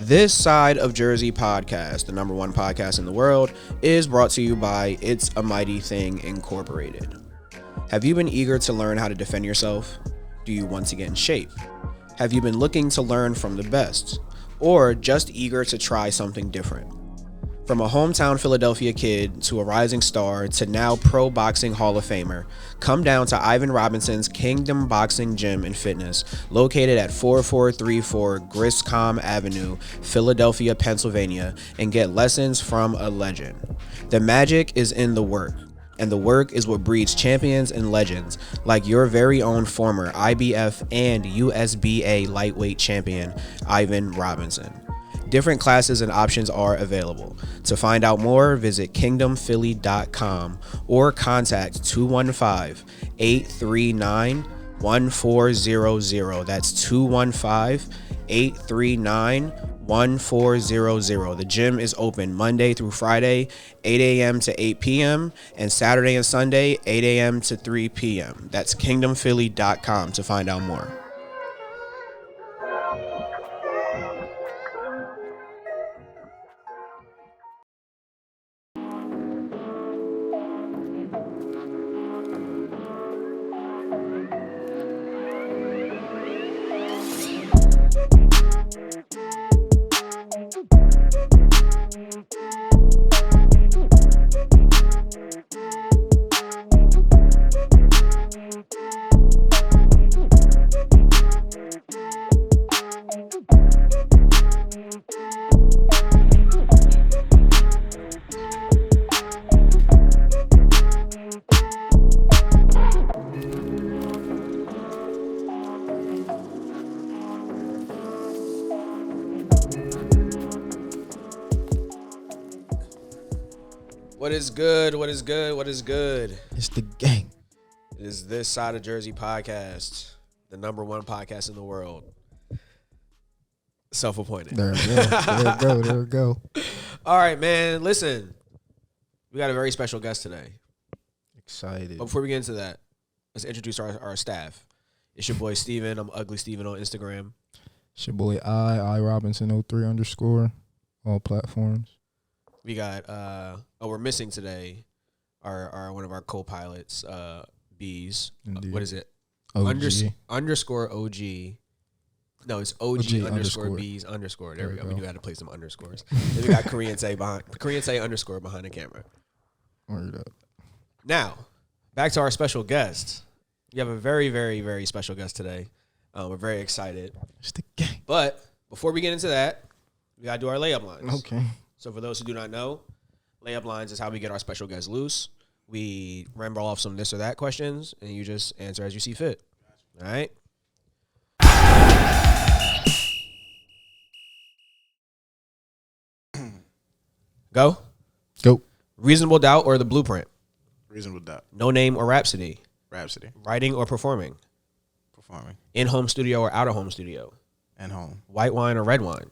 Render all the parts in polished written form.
This Side of Jersey podcast, the number one podcast in the world, is brought to you by It's a Mighty Thing Incorporated. Have you been eager to learn how to defend yourself? Do you want to get in shape? Have you been looking to learn from the best? Or just eager to try something different? From a hometown Philadelphia kid to a rising star to now pro boxing Hall of Famer, come down to Ivan Robinson's Kingdom Boxing Gym and Fitness, located at 4434 Griscom Avenue, Philadelphia, Pennsylvania, and get lessons from a legend. The magic is in the work, and the work is what breeds champions and legends like your very own former IBF and USBA lightweight champion, Ivan Robinson. Different classes and options are available. To find out more, visit kingdomphilly.com or contact 215-839-1400. That's 215-839-1400. The gym is open Monday through Friday, 8 a.m. to 8 p.m. and Saturday and Sunday, 8 a.m. to 3 p.m. That's kingdomphilly.com to find out more. What is good? What is good? What is good? It's the gang. It is This Side of Jersey podcast, the number one podcast in the world. Self-appointed. There we go. There we go. All right, man. Listen, we got a very special guest today. Excited. But before we get into that, let's introduce our staff. It's your boy Steven. I'm Ugly Steven on Instagram. It's your boy I Robinson 03_ all platforms. We got we're missing today our one of our co-pilots, Bees. What is it? Underscore OG. No, it's OG underscore Bees underscore. There we go. We knew how to play some underscores. Then we got Korean Say underscore behind the camera. Word up. Now, back to our special guest. We have a very, very, very special guest today. We're very excited. It's the gang. But before we get into that, we gotta do our layup lines. Okay. So for those who do not know, layup lines is how we get our special guests loose. We ramble off some this or that questions, and you just answer as you see fit. All right? Go. Reasonable Doubt or The Blueprint? Reasonable Doubt. No Name or Rhapsody? Rhapsody. Writing or performing? Performing. In-home studio or out-of-home studio? And home. White wine or red wine?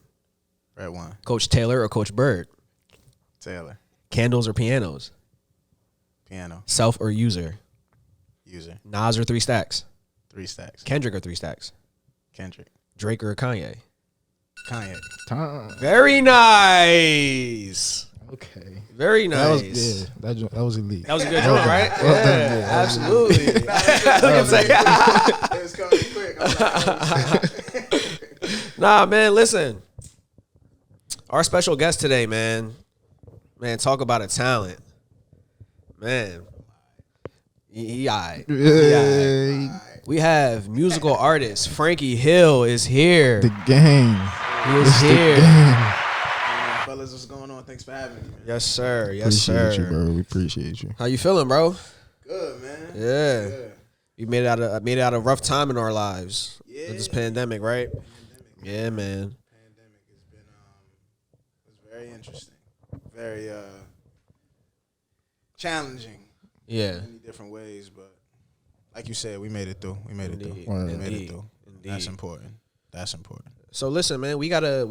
Red wine. Coach Taylor or Coach Bird? Taylor. Candles or pianos? Piano. Self or user? User. Nas or 3 Stacks? 3 Stacks. Kendrick or 3 Stacks? Kendrick. Drake or Kanye? Kanye. Very nice. Okay. Very nice. That was elite. That was a good joke, right? Yeah, absolutely. It was coming quick. Nah, man, listen. Our special guest today, man, talk about a talent. Man, he aight. We have musical artist Franky Hill is here. The gang. He is here. Fellas, what's going on? Thanks for having me, man. Yes, sir. Appreciate you, bro. We appreciate you. How you feeling, bro? Good, man. Yeah. Good. We made it out of rough time in our lives. Yeah. With this pandemic, right? Yeah, man. Pandemic has been was very interesting. Very challenging. Yeah. In many different ways, but like you said, we made it through. We made it through. Indeed. We made it through. Indeed. That's important. That's important. So listen, man, we have a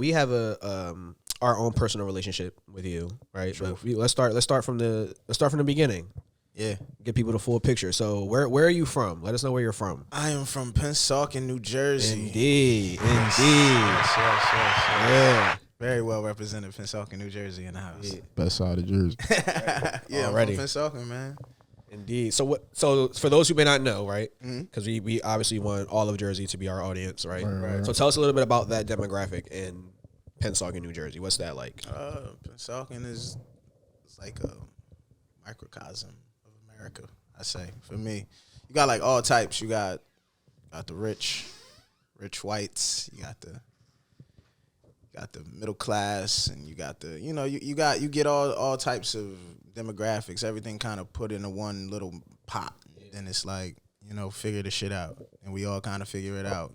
our own personal relationship with you, right? True. But let's start from the beginning. Yeah. Get people the full picture. So where are you from? Let us know where you're from. I am from Pennsauken, New Jersey. Indeed. Yes. Yeah. Very well represented, Pennsauken, New Jersey in the house. Yeah. Best side of Jersey. Yeah, Already. I'm from Pennsauken, man. Indeed. So for those who may not know, right? Mhm. Because we obviously want all of Jersey to be our audience, right? Right. So tell us a little bit about that demographic in Pennsauken, New Jersey. What's that like? Pennsauken is like a microcosm of America, I say. For me, you got like all types. You got the rich whites. You got the middle class, and you got the you get all types of demographics. Everything kind of put into one little pot. Then it's like figure the shit out, and we all kind of figure it out.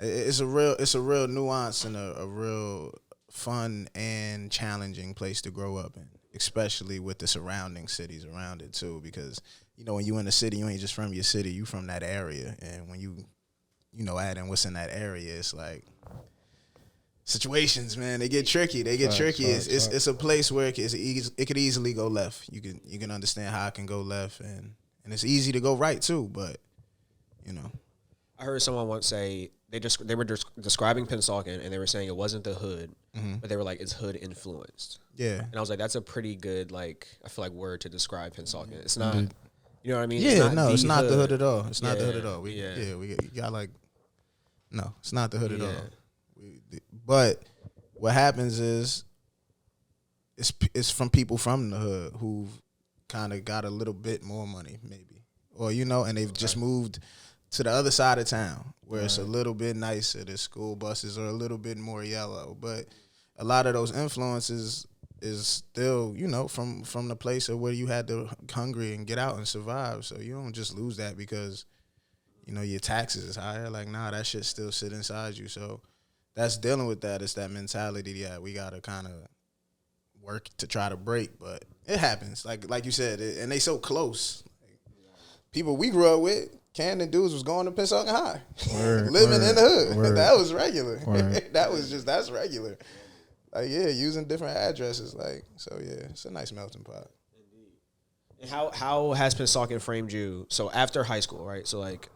It's a real nuance and a real fun and challenging place to grow up in, especially with the surrounding cities around it too. Because when you in the city, you ain't just from your city, you from that area, and when you add in what's in that area, it's like situations, man. They get tricky. It's a place where it could easily go left. You can understand how it can go left, and it's easy to go right too. But I heard someone once say they were describing Pennsauken, and they were saying it wasn't the hood, but they were like it's hood influenced. Yeah, and I was like, that's a pretty good I feel like word to describe Pennsauken. It's not, you know what I mean? Yeah, it's not the hood at all. It's not the hood at all. We got no, it's not the hood at all. But what happens is it's from people from the hood who've kind of got a little bit more money, maybe, or and they've just moved to the other side of town where it's a little bit nicer. The school buses are a little bit more yellow, but a lot of those influences is still, from the place of where you had to hungry and get out and survive. So you don't just lose that because, your taxes is higher. Like, nah, that shit still sit inside you. So that's dealing with that. It's that mentality that we got to kind of work to try to break. But it happens. Like you said, and they so close. People we grew up with, Camden dudes was going to Pennsauken High, living in the hood. Word. That was regular. Word. That's regular. Like, using different addresses. Like, so yeah, it's a nice melting pot. And how has Pennsauken framed you? So after high school, right? So like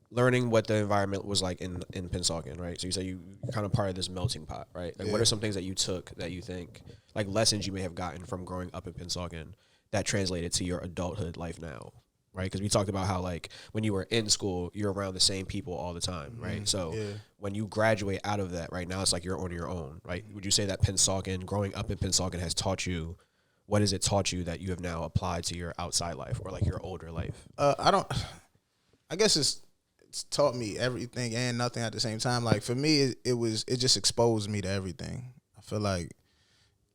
learning what the environment was like in Pennsauken, right? So you say you're kind of part of this melting pot, right? Like what are some things that you took that you think, like lessons you may have gotten from growing up in Pennsauken that translated to your adulthood life now? Right, because we talked about how like when you were in school, you're around the same people all the time, right? So when you graduate out of that, right now it's like you're on your own, right? Would you say that Pennsauken, growing up in Pennsauken, has taught you? What has it taught you that you have now applied to your outside life or like your older life? I guess it's taught me everything and nothing at the same time. Like for me, it just exposed me to everything. I feel like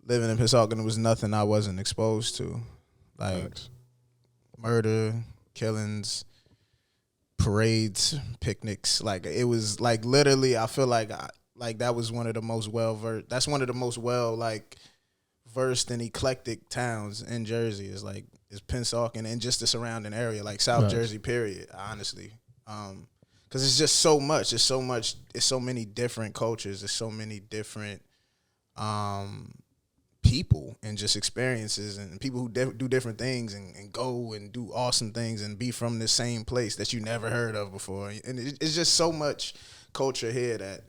living in Pennsauken was nothing I wasn't exposed to, like. Murder, killings, parades, picnics. Like it was like literally. I feel like that was one of the most well-versed. That's one of the most versed and eclectic towns in Jersey. Is Pennsauken and just the surrounding area, like South Jersey. Period. Honestly, because it's just so much. It's so much. It's so many different cultures. There's so many different. People and just experiences and people who do different things and go and do awesome things and be from the same place that you never heard of before. And it's just so much culture here that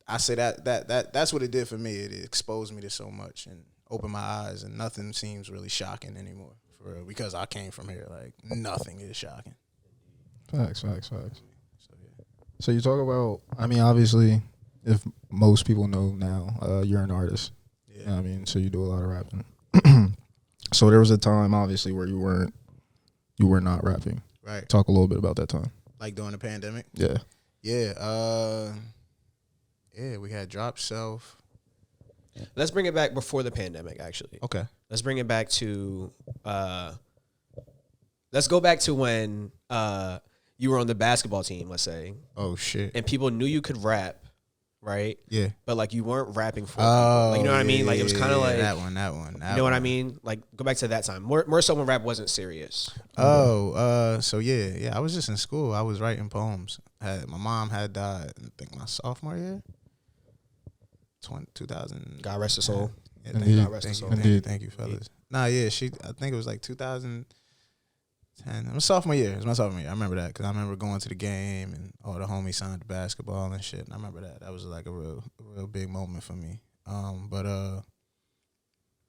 I say that's what it did for me. It exposed me to so much and opened my eyes, and nothing seems really shocking anymore for real, because I came from here. Like nothing is shocking. Facts. So you talk about, I mean, obviously, if most people know now, you're an artist. You know what I mean, so you do a lot of rapping. So there was a time, obviously, where you were not rapping. Right. Talk a little bit about that time. Like during the pandemic? Yeah. Yeah. We had Drop Self. Let's bring it back before the pandemic, actually. Okay. Let's bring it back to let's go back to when you were on the basketball team, let's say. Oh shit. And people knew you could rap. Right? Yeah. But like you weren't rapping for people. Like, you know what I mean? Like it was kind of like that one. You know what I mean? Like go back to that time. More so when rap wasn't serious. So yeah. I was just in school. I was writing poems. My mom had died, I think my sophomore year. 2000. God rest her soul. Yeah, God rest her soul. Thank you, fellas. Nah, yeah, I think it was like 2010. It was sophomore year. It was my sophomore year. I remember that because I remember going to the game and all the homies signed the basketball and shit. And I remember that. That was like a real real big moment for me.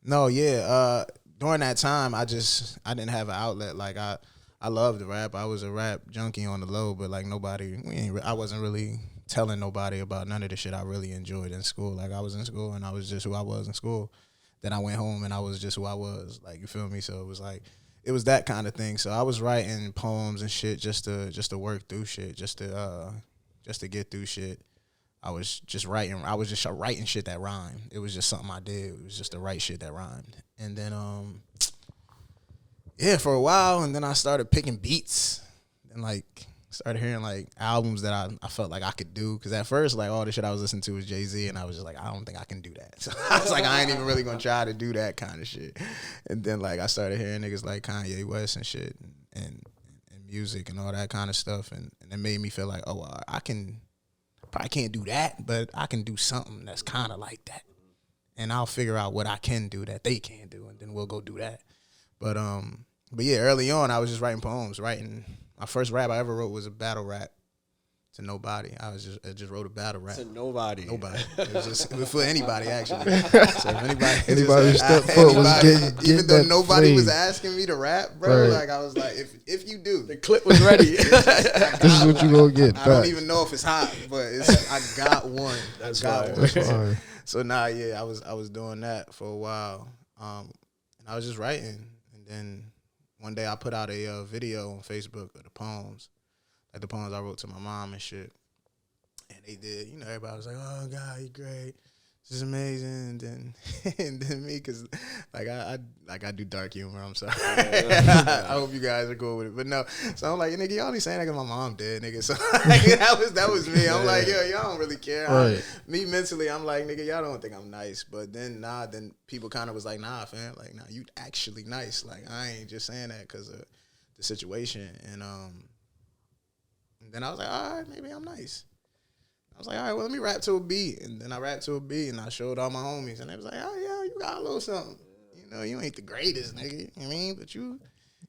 No, yeah. During that time, I didn't have an outlet. Like I loved to rap. I was a rap junkie on the low, but like I wasn't really telling nobody about none of the shit I really enjoyed in school. Like I was in school and I was just who I was in school. Then I went home and I was just who I was. Like, you feel me? So it was like, it was that kind of thing. So I was writing poems and shit just to work through shit, just to get through shit. I was just writing shit that rhymed. It was just something I did. It was just to write shit that rhymed. And then for a while, and then I started picking beats and like started hearing like albums that I felt like I could do. Cause at first, like all the shit I was listening to was Jay-Z, and I was just like, I don't think I can do that. So I was like, I ain't even really gonna try to do that kind of shit. And then like I started hearing niggas like Kanye West and shit and music and all that kind of stuff, and it made me feel like, oh, I probably can't do that, but I can do something that's kind of like that, and I'll figure out what I can do that they can't do, and then we'll go do that. But yeah, early on, I was just writing poems. My first rap I ever wrote was a battle rap to nobody. I just wrote a battle rap to nobody. It was for anybody actually. So if anybody who stepped foot was getting even though nobody was flame. asking me to rap, bro. Right. Like I was like, if you do, The clip was ready. This is what you gonna get. I don't even know if it's hot, but I got one. That's I got fire. one. That's fire. So I was doing that for a while, and I was just writing, and then one day I put out a video on Facebook of the poems, like the poems I wrote to my mom and shit, and they did. You know, everybody was like, "Oh God, you're great. This is amazing." And then me, cause like I do dark humor. I'm sorry. I hope you guys are cool with it, but no. So I'm like, nigga, y'all only saying that 'cause my mom dead, nigga. So like, that was me. I'm like, yo, y'all don't really care. Right. Me mentally, I'm like, nigga, y'all don't think I'm nice. But then then people kind of was like, nah, fam, like, nah, you actually nice. Like, I ain't just saying that 'cause of the situation. And then I was like, all right, maybe I'm nice. I was like, all right, well, let me rap to a beat. And then I rapped to a beat, and I showed all my homies. And they was like, oh, yeah, you got a little something. You know, you ain't the greatest, nigga. You know what I mean? But you,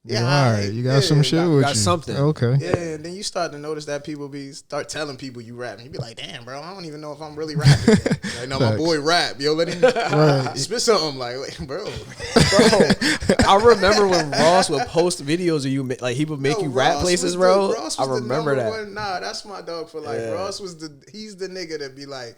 Yeah, all right. You got some shit with you. Got something. Okay. Yeah, and then you start to notice that people start telling people you rap. And you be like, damn, bro, I don't even know if I'm really rapping. Like, no, my boy rap. Yo, let him spit something. Like, bro. I remember when Ross would post videos of you, like he would make you rap Ross places, was bro. Ross I was remember the that. number one. Nah, that's my dog for life. Yeah. Ross he's the nigga that be like,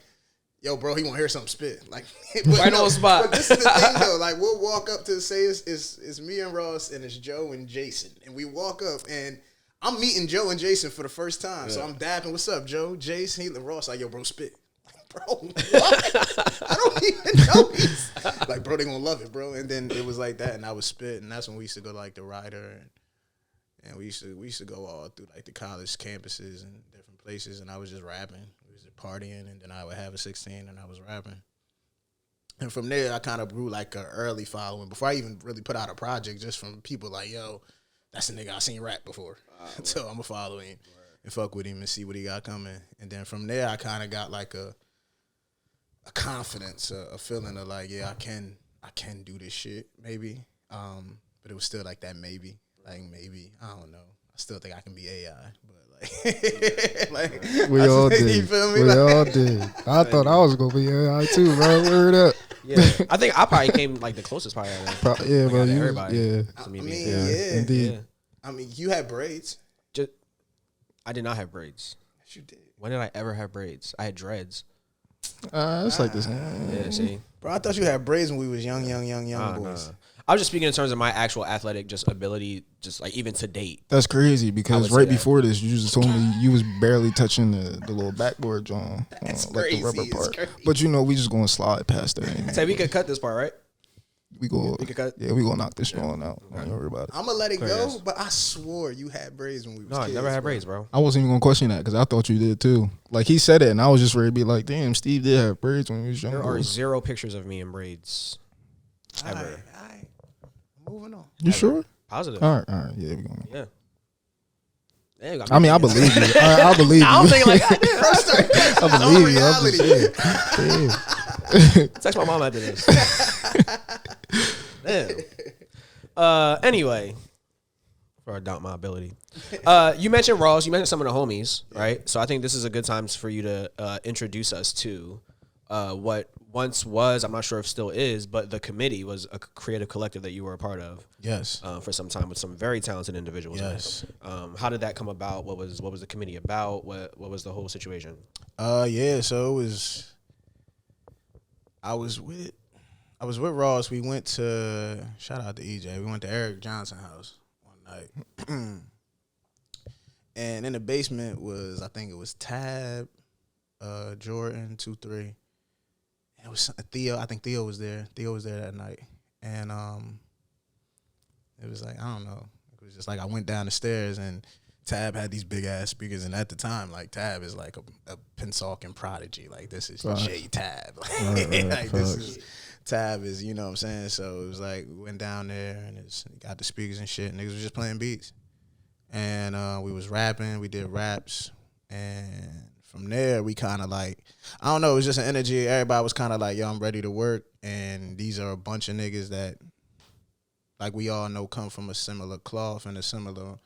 yo, bro, he want to hear something spit. Like, Right on the spot. But this is the thing, though. Like, we'll walk up to say it's me and Ross, and it's Joe and Jason. And we walk up, and I'm meeting Joe and Jason for the first time. Yeah. So I'm dapping, what's up, Joe? Jason, he Ross, like, yo, bro, spit. Bro, what? I don't even know. Like, bro, they gonna love it, bro. And then it was like that, and I was spit, and that's when we used to go to, like, the Ryder, and we used to go all through, like, the college campuses and different places, and I was just rapping. We was partying, and then I would have a 16, and I was rapping. And from there, I kind of grew, like, an early following before I even really put out a project, just from people like, yo, that's a nigga I seen rap before. So I'm going to follow him and fuck with him and see what he got coming. And then from there, I kind of got, like, a confidence, a feeling of like, yeah, I can do this shit, maybe. But it was still like that maybe. Like maybe, I don't know. I still think I can be AI, but like we all did. You feel me? We all did. I thought I was gonna be AI too, bro. Word up. Yeah, I think I probably came like the clostest probably. Yeah, bro. You, everybody. Yeah. I mean, yeah. Indeed. Yeah. I mean, you had braids. I did not have braids. Yes, you did. When did I ever have braids? I had dreads. It's like this. Yeah, see. Bro, I thought you had braids when we was young boys. Nah. I was just speaking in terms of my actual athletic just ability, just like even to date. That's crazy because right that. before this, you just told me you was barely touching the little backboard joint, like the rubber part. But you know, we just gonna slide past that. Anyway. Say we could cut this part, right? We could cut. Yeah, we gonna knock this joint out. Don't worry about it. I'm gonna let it go, but I swore you had braids when we was No, kids. I never had braids, bro. I wasn't even gonna question that because I thought you did too. Like he said it, and I was just ready to be like, "Damn, Steve did have braids when he was young." There are 0 pictures of me in braids. Ever. All right. Moving on. You sure? Positive. All right. Yeah, we going. Yeah. Damn, I mean, I believe you. I believe you. I don't think like that. I believe you. I'm just saying. Text my mom after this. Damn. Anyway, before I doubt my ability, you mentioned Ross. You mentioned some of the homies, right? So I think this is a good time for you to introduce us to what once was, I'm not sure if still is, but the committee was a creative collective that you were a part of. Yes. For some time with some very talented individuals. Yes. How did that come about? What was the committee about? What was the whole situation? Yeah. So it was. I was with Ross. We went to shout out to EJ. We went to Eric Johnson's house one night, and in the basement was, I think it was Tab, Jordan 2-3. It was Theo. I think Theo was there. Theo was there that night, and it was like, I don't know. It was just like I went down the stairs and Tab had these big ass speakers, and at the time, like Tab is like a Pennsauken prodigy. Like this is J Tab. Like this is Tab is, you know what I'm saying. So it was like we went down there and got the speakers and shit. Niggas was just playing beats, and we was rapping. We did raps, and from there, we kind of like, I don't know, it was just an energy. Everybody was kind of like, yo, I'm ready to work. And these are a bunch of niggas that, like we all know, come from a similar cloth and a similar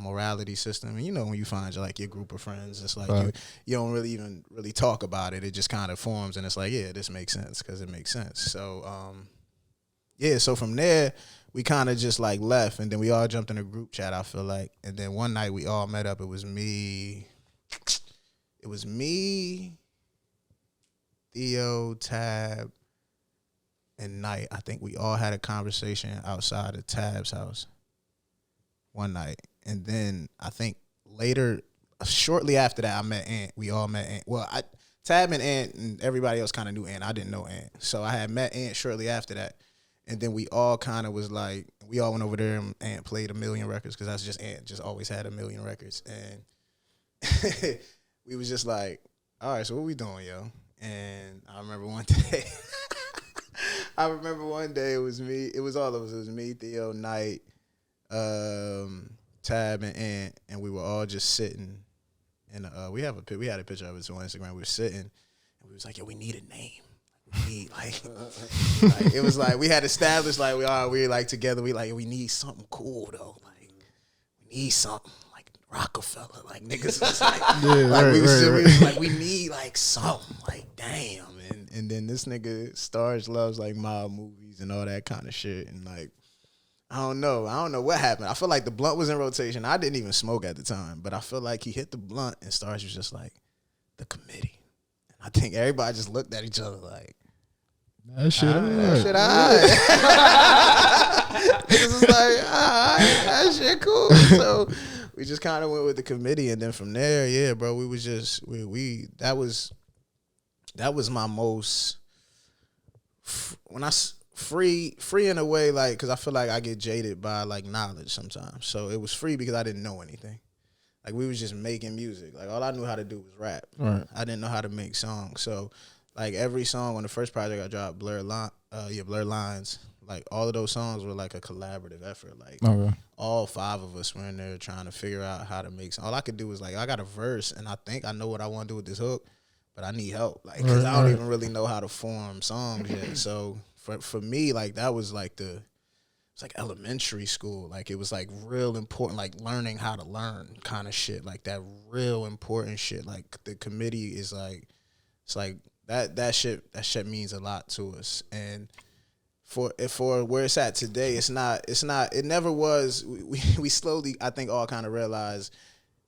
morality system. And you know, when you find like your group of friends, it's like you don't really even really talk about it. It just kind of forms, and it's like, yeah, this makes sense because it makes sense. So, yeah, so from there, we kind of just like left, and then we all jumped in a group chat, I feel like. And then one night we all met up. It was me, Theo, Tab, and Knight. I think we all had a conversation outside of Tab's house one night. And then I think later, shortly after that, I met Ant. We all met Ant. Well, Tab and Ant and everybody else kind of knew Ant. I didn't know Ant. So I had met Ant shortly after that. And then we all kind of was like, we all went over there and Ant played 1 million records because that's just Ant. Just always had 1 million records. And we was just like, all right, so what we doing, yo? And I remember one day, it was me. It was all of us. It was me, Theo, Knight, Tab, and Ant, and we were all just sitting. And we had a picture of it on Instagram. We were sitting, and we was like, yo, we need a name. We need like it was like we had established like we like together. We need something cool though. Like we need something. Rockefeller, like niggas was like, we was like, we need like something, like damn, and then this nigga Starge loves like mob movies and all that kind of shit, and like I don't know what happened. I feel like the blunt was in rotation. I didn't even smoke at the time, but I feel like he hit the blunt, and Starge was just like, the committee, and I think everybody just looked at each other like, that shit, niggas was like, that shit cool. So we just kind of went with the committee, and then from there, yeah, bro, we was just that was my most when I free in a way, like, because I feel like I get jaded by like knowledge sometimes. So it was free because I didn't know anything. Like we was just making music. Like all I knew how to do was rap. Right. I didn't know how to make songs. So like every song on the first project I dropped, Blur Lines. Like all of those songs were like a collaborative effort. Like all 5 of us were in there trying to figure out how to make songs. All I could do was like, I got a verse and I think I know what I want to do with this hook, but I need help. Like, cause I don't even really know how to form songs yet. So for me, like that was like it's like elementary school. Like it was like real important, like learning how to learn kind of shit. Like that real important shit. Like the committee is like, it's like that shit means a lot to us. And for where it's at today, it never was. We slowly, I think, all kind of realized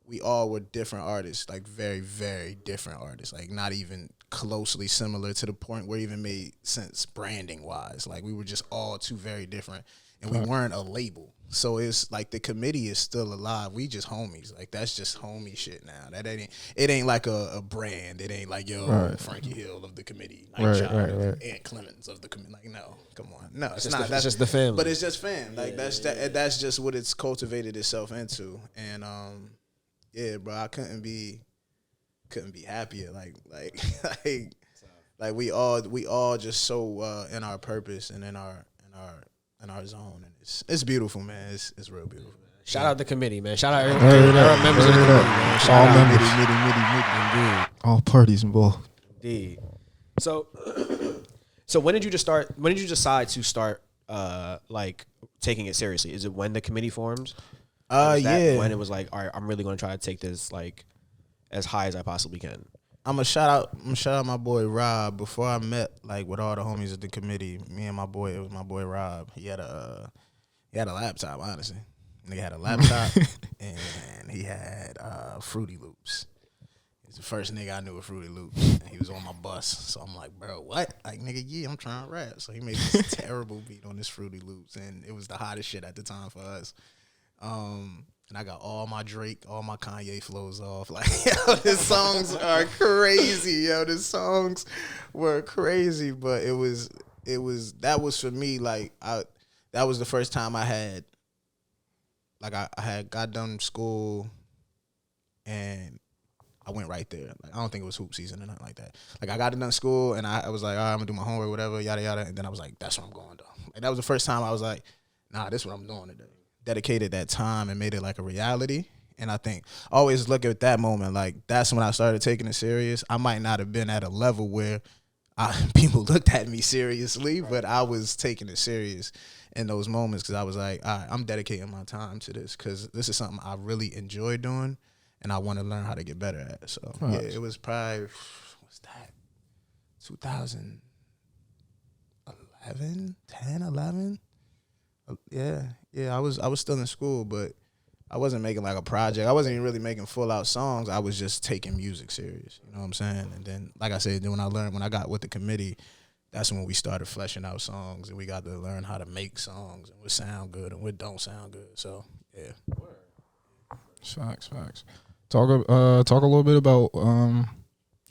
we all were different artists, like very, very different artists, like not even closely similar to the point where it even made sense branding wise. Like we were just all too very different, and we weren't a label. So it's like the committee is still alive. We just homies. Like that's just homie shit now. It ain't like a brand. It ain't like Franky Hill of the committee, Ant Clemens of the committee. Like no, come on, no, it's not. That's just the family. But it's just fam. Like that's just what it's cultivated itself into. And yeah, bro, I couldn't be happier. Like we all just so in our purpose and in our zone, and it's beautiful, man. It's real beautiful. Shout out the committee, man. Shout out every members of the committee, man. Shout out members. All parties involved. Indeed. So when did you decide to start like taking it seriously? Is it when the committee forms? Yeah. When it was like, all right, I'm really going to try to take this like as high as I possibly can. I'm gonna shout out my boy Rob. Before I met like with all the homies at the committee, it was my boy Rob. He had a laptop, honestly. Nigga had a laptop and he had Fruity Loops. He's the first nigga I knew with Fruity Loops. And he was on my bus. So I'm like, bro, what? Like, nigga, yeah, I'm trying to rap. So he made this terrible beat on this Fruity Loops. And it was the hottest shit at the time for us. And I got all my Drake, all my Kanye flows off. Like, yo, the songs are crazy. Yo, the songs were crazy. But that was for me, like, that was the first time I had, like, I had got done school and I went right there. Like, I don't think it was hoop season or nothing like that. Like, I got done school and I was like, all right, I'm gonna do my homework, whatever, yada, yada. And then I was like, that's what I'm going to do. Like, that was the first time I was like, nah, this is what I'm doing today. Dedicated that time and made it like a reality. And I think I always look at that moment, like, that's when I started taking it serious. I might not have been at a level where people looked at me seriously, but I was taking it serious in those moments because I was like, all right, I'm dedicating my time to this because this is something I really enjoy doing and I want to learn how to get better at. So, yeah, it was probably, what's that, 2011, 10, 11? Yeah, I was still in school, but I wasn't making like a project. I wasn't even really making full out songs. I was just taking music serious. You know what I'm saying? And then, like I said, then when I got with the committee, that's when we started fleshing out songs and we got to learn how to make songs and what sound good and what don't sound good. So yeah. Facts. Talk a little bit about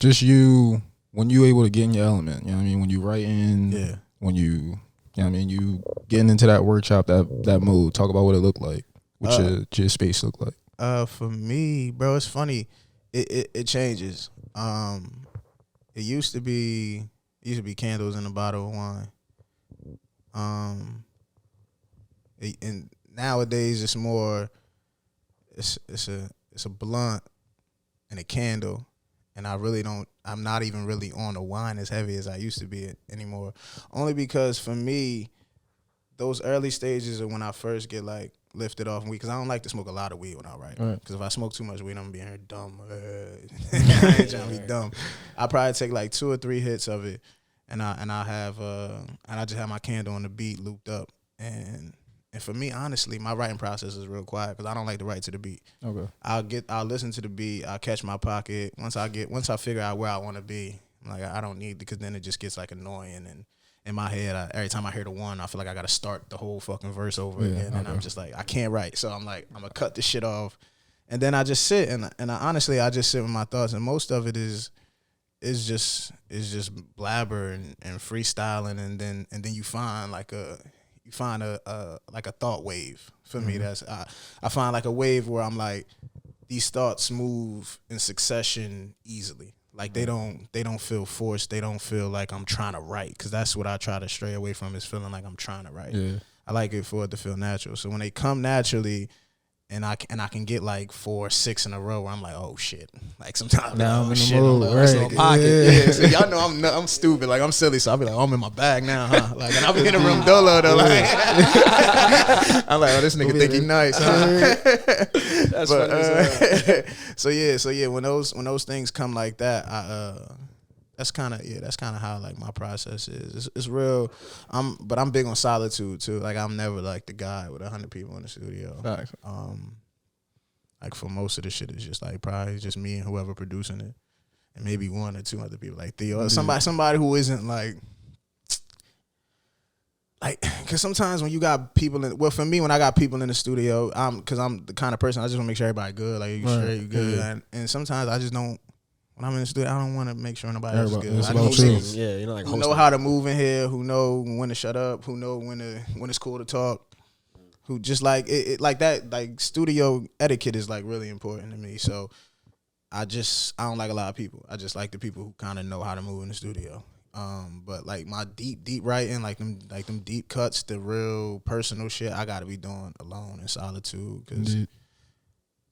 just you when you able to get in your element. You know what I mean? When you writing, when you know what I mean, you getting into that workshop, that mode. Talk about what it looked like, what your space looked like. For me, bro, it's funny. It changes. It used to be candles in a bottle of wine. And nowadays it's more. It's a blunt and a candle, and I'm not even really on the wine as heavy as I used to be anymore. Only because for me, those early stages are when I first get like lifted off weed, because I don't like to smoke a lot of weed when I write. Because if I smoke too much weed, I'm gonna be in here dumb. I ain't trying to be dumb. I probably take like 2 or 3 hits of it, and I just have my candle on the beat looped up, and for me, honestly, my writing process is real quiet because I don't like to write to the beat. Okay. I'll listen to the beat. I'll catch my pocket. Once I figure out where I want to be, I'm like, I don't need, because then it just gets like annoying. And in my head, every time I hear the one, I feel like I got to start the whole fucking verse over again. And I'm just like, I can't write. So I'm like, I'm going to cut this shit off. And then I just sit and honestly, I just sit with my thoughts. And most of it is just blabber and freestyling. And then you find like a thought wave. For me, that's I find like a wave where I'm like, these thoughts move in succession easily. Like they don't feel forced. They don't feel like I'm trying to write, because that's what I try to stray away from, is feeling like I'm trying to write. Yeah. I like it for it to feel natural. So when they come naturally, and I can get like 4 or 6 in a row where I'm like, oh shit. Like sometimes now I'm in the mood, I'm like, right. Pocket. Yeah. So y'all know I'm stupid. Like I'm silly. So I'll be like, oh, I'm in my bag now, huh? Like, and I'll be in the room dolo though. Like I'm like, oh, this nigga think he nice, huh? That's funny. So yeah, when those things come like that, that's kind of how like my process is. It's real. But I'm big on solitude too. Like I'm never like the guy with 100 people in the studio. Facts. Like for most of the shit, it's just like probably just me and whoever producing it, and maybe 1 or 2 other people like Theo, somebody who isn't like, because sometimes when you got people in, well, for me, when I got people in the studio, because I'm the kind of person, I just want to make sure everybody good. Like, you sure you good? Yeah. And sometimes I just don't. When I'm in the studio, I don't want to make sure nobody else is good. I need like who know how to move in here, who know when to shut up, who know when it's cool to talk, who just like it like that. Like studio etiquette is like really important to me. So I don't like a lot of people. I just like the people who kind of know how to move in the studio. But like my deep writing, like them deep cuts, the real personal shit, I got to be doing alone in solitude,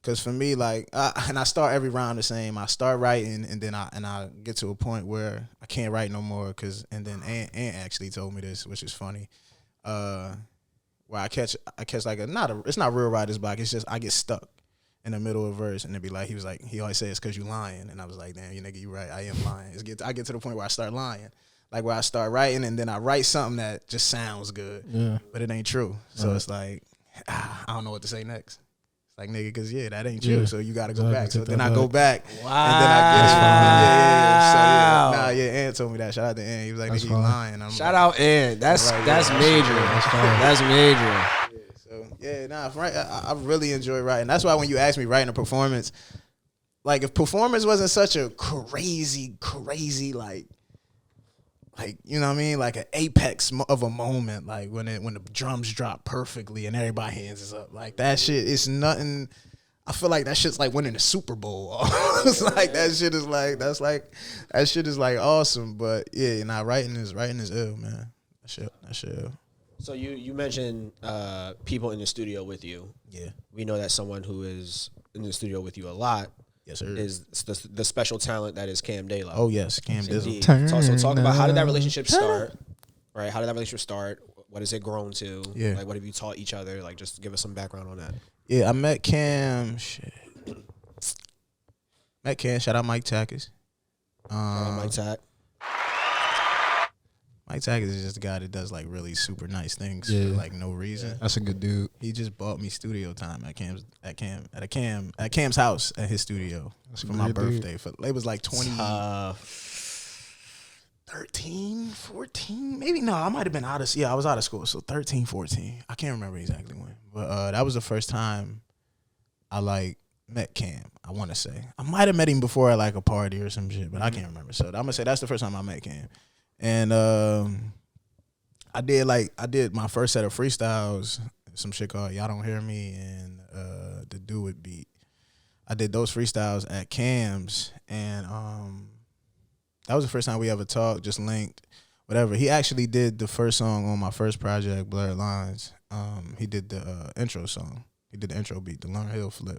because for me, like, I start every round the same. I start writing, and then I get to a point where I can't write no more. And then Aunt actually told me this, which is funny. Where I catch like it's not real writer's block. It's just I get stuck, in the middle of a verse, and it'd be like, he always says, "Cause you lying," and I was like, "Damn, you nigga, you right, I am lying." I get to the point where I start lying, like where I start writing, and then I write something that just sounds good, but it ain't true. So it's like, I don't know what to say next. It's like, nigga, cause that ain't true. So you gotta go back. So then I go back, and then I get it. Ant told me that. Shout out to Ant. He was like, nigga, you lying. Shout out Ant. That's major. That's major. I really enjoy writing. That's why when you ask me writing a performance, like if performance wasn't such a crazy like you know what I mean, like an apex of a moment, like when the drums drop perfectly and everybody hands is up, like that shit is nothing. I feel like that shit's like winning the Super Bowl. It's like that shit is like awesome. But writing is ill, man. That shit ill. So you mentioned people in the studio with you. Yeah. We know that someone who is in the studio with you a lot, yes, sir, is the special talent that is Kam Dela. Oh, yes, Kam Dela. So talk about, how did that relationship start? Right? How did that relationship start? What has it grown to? Yeah. Like, what have you taught each other? Like, just give us some background on that. Yeah, I met Kam. Shout out Mike Tackers. Mike Tack. Mike Tackers is just a guy that does like really super nice things for like no reason. Yeah. That's a good dude. He just bought me studio time at Cam's house at his studio for my birthday. It was like 2013, 14, maybe. No, I might have been I was out of school, so 13, 14. I can't remember exactly when, but that was the first time I like met Kam. I want to say I might have met him before at like a party or some shit, but I can't remember. So I'm gonna say that's the first time I met Kam. And I did my first set of freestyles, some shit called Y'all Don't Hear Me and the Do It beat. I did those freestyles at Cam's, and that was the first time we ever talked, just linked, whatever. He actually did the first song on my first project, Layup Lines. He did the intro song. He did the intro beat, the Long Hill Flip.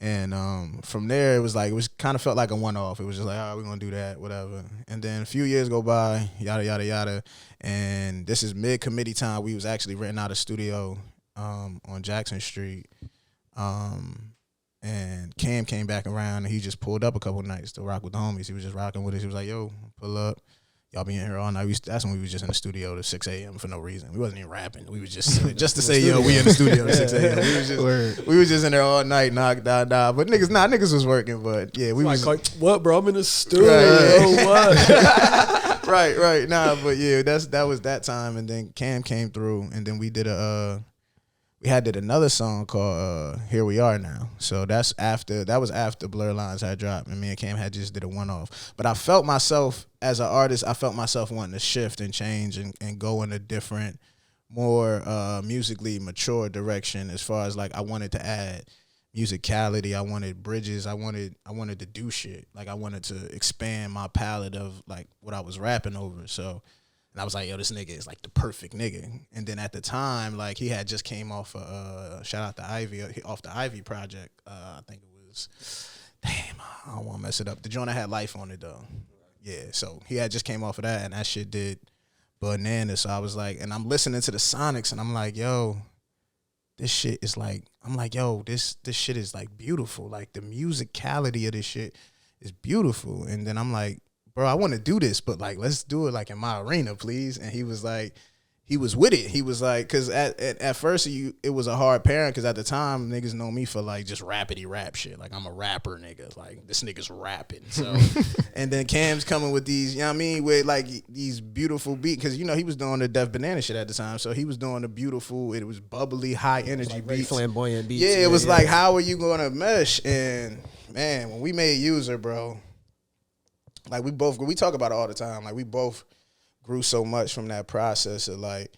And from there, it kind of felt like a one-off. It was just like, all right, we're going to do that, whatever. And then a few years go by, yada, yada, yada. And this is mid-committee time. We was actually renting out a studio on Jackson Street. And Kam came back around, and he just pulled up a couple nights to rock with the homies. He was just rocking with us. He was like, yo, pull up. Y'all be in here all night. That's when we was just in the studio to 6 a.m. for no reason. We wasn't even rapping. We was just to say, yo, we in the studio to 6 a.m. We was just in there all night, knock, da. But niggas was working. But yeah, we was like, what, bro? I'm in the studio. What? right. Nah, but yeah, that was that time. And then Kam came through, and then we did another song called Here We Are Now. So that was after Blur Lines had dropped, and me and Kam had just did a one-off. But I felt myself, as an artist, wanting to shift and change and go in a different, more musically mature direction, as far as like I wanted to add musicality. I wanted bridges. I wanted to do shit. Like I wanted to expand my palette of like what I was rapping over. So, and I was like, yo, this nigga is like the perfect nigga. And then at the time, like he had just came off shout out to Ivy, off the Ivy project. I think it was, damn, I don't want to mess it up. The joint that had Life on it though. Yeah, so he had just came off of that, and that shit did bananas. So I was like, and I'm listening to the Sonics, and I'm like, yo, this shit is like, this shit is like beautiful. Like the musicality of this shit is beautiful. And then I'm like, bro, I want to do this, but like, let's do it like in my arena, please. And he was like, he was with it. He was like, because at first it was a hard pairing, because at the time niggas know me for like just rapidy rap shit. Like I'm a rapper nigga. Like this nigga's rapping. So, and then Cam's coming with these, you know what I mean, with like these beautiful beats, because you know he was doing the Def Banana shit at the time. So he was doing the beautiful, it was bubbly, high energy like beats, flamboyant beats. Yeah, it was like, how are you gonna mesh? And man, when we made User, bro, like we talk about it all the time. Like we both grew so much from that process of like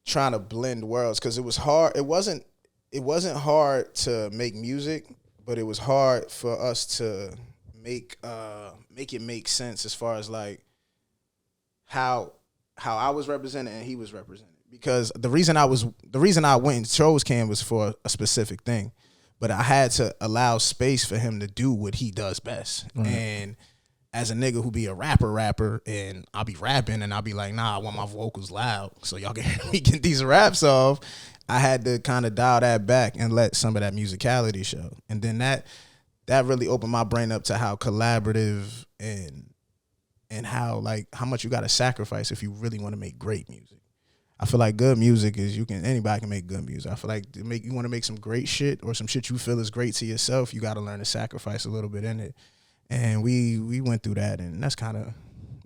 trying to blend worlds, because it was hard. It wasn't hard to make music, but it was hard for us to make it make sense as far as like how I was represented and he was represented. Because the reason I went and chose Kam was for a specific thing, but I had to allow space for him to do what he does best. Mm-hmm. And as a nigga who be a rapper, and I'll be rapping and I'll be like, nah, I want my vocals loud so y'all can hear me get these raps off. I had to kind of dial that back and let some of that musicality show. And then that really opened my brain up to how collaborative and how much you got to sacrifice if you really want to make great music. I feel like good music is anybody can make good music. I feel like you want to make some great shit or some shit you feel is great to yourself, you got to learn to sacrifice a little bit in it. And we went through that, and that's kind of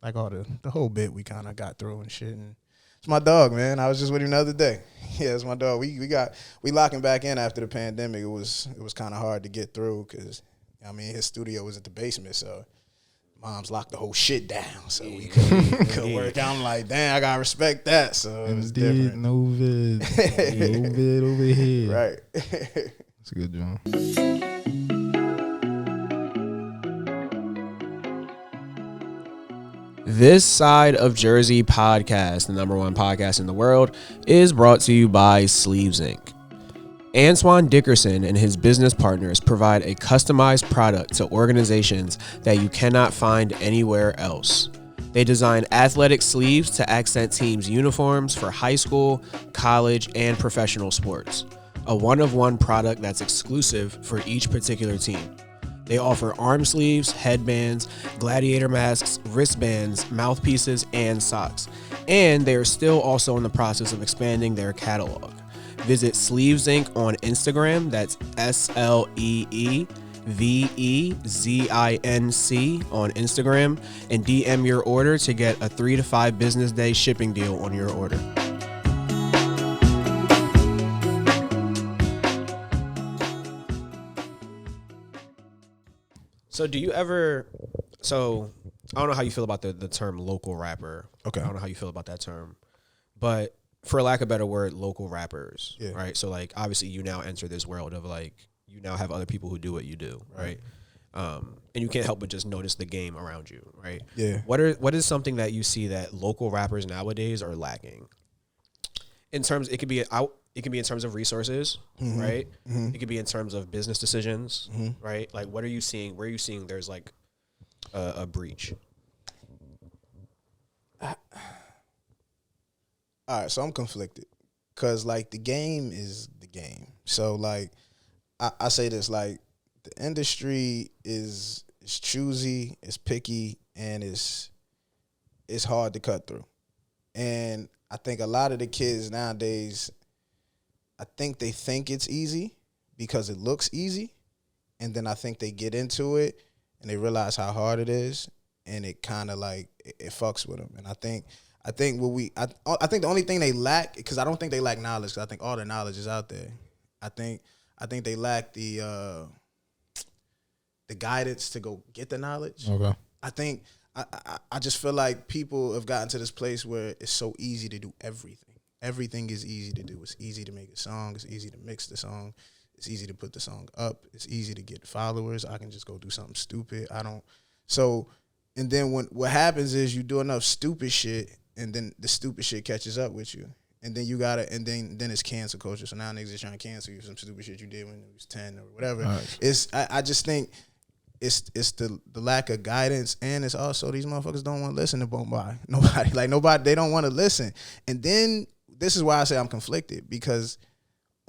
like all the whole bit we kind of got through and shit. And it's my dog, man. I was just with him the other day. Yeah, it's my dog. We locking back in after the pandemic. It was kind of hard to get through because his studio was at the basement, so mom's locked the whole shit down, so we couldn't work. I'm like, damn, I gotta respect that. So it was different. No vid, no vid over here. Right. It's a good job. This Side of Jersey podcast, the #1 podcast in the world, is brought to you by Sleeves Inc. Antoine Dickerson and his business partners provide a customized product to organizations that you cannot find anywhere else. They design athletic sleeves to accent teams' uniforms for high school, college, and professional sports. A one-of-one product that's exclusive for each particular team. They offer arm sleeves, headbands, gladiator masks, wristbands, mouthpieces, and socks. And they are still also in the process of expanding their catalog. Visit Sleeves Inc. on Instagram, that's SleeveZinc on Instagram, and DM your order to get a 3 to 5 business day shipping deal on your order. So I don't know how you feel about the term local rapper. Okay. I don't know how you feel about that term. But for lack of a better word, local rappers, right? So like obviously you now enter this world of like you now have other people who do what you do, right? And you can't help but just notice the game around you, right? Yeah. What is something that you see that local rappers nowadays are lacking? In terms, it could be in terms of resources, right? Mm-hmm. It could be in terms of business decisions, right? Like what are you seeing? Where are you seeing there's like a breach? All right, so I'm conflicted because, like, the game is the game. So, like, I say this, like, the industry is choosy, it's picky, and it's hard to cut through. And I think a lot of the kids nowadays, I think they think it's easy because it looks easy, and then I think they get into it and they realize how hard it is, and it kind of, like, it fucks with them. And I think the only thing they lack, because I don't think they lack knowledge, because I think all the knowledge is out there. I think they lack the guidance to go get the knowledge. Okay. I just feel like people have gotten to this place where it's so easy to do everything. Everything is easy to do. It's easy to make a song. It's easy to mix the song. It's easy to put the song up. It's easy to get followers. I can just go do something stupid. And then what happens is you do enough stupid shit, and then the stupid shit catches up with you. And then then it's cancel culture. So now niggas is trying to cancel you for some stupid shit you did when you was 10 or whatever. Right. I just think it's the lack of guidance, and it's also these motherfuckers don't want to listen to nobody. They don't want to listen. And then this is why I say I'm conflicted, because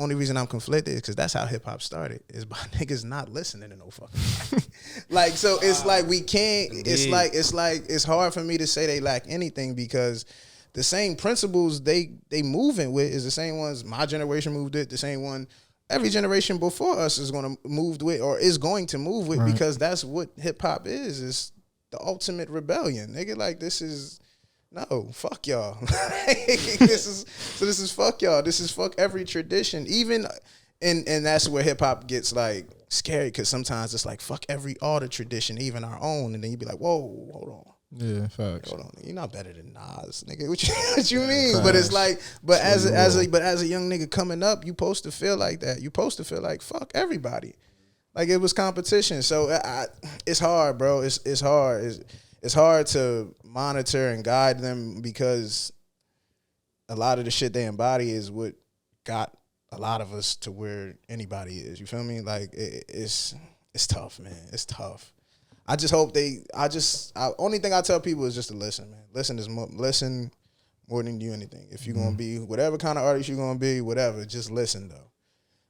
only reason I'm conflicted is because that's how hip hop started, is by niggas not listening to no fucking like. So it's like we can't. Indeed. It's hard for me to say they lack anything, because the same principles they moving with is the same ones my generation moved with, the same one every generation before us is going to move with, or is going to move with, right. Because that's what hip hop is. It's the ultimate rebellion, nigga. Like, this is. No, fuck y'all. This is fuck y'all. This is fuck every tradition. Even and that's where hip hop gets like scary, because sometimes it's like fuck all the tradition, even our own, and then you be like, whoa, hold on. Yeah, facts. Hold on, you're not better than Nas, nigga. What you mean? Facts. But it's like, as a young nigga coming up, you supposed to feel like that. You supposed to feel like fuck everybody. Like, it was competition. So it's hard, bro. It's hard. It's hard to monitor and guide them, because a lot of the shit they embody is what got a lot of us to where anybody is. You feel me? Like, it's tough, man. It's tough. I just hope only thing I tell people is just to listen, man. Listen more than you anything. If you're gonna be whatever kind of artist you're gonna be, whatever, just listen though.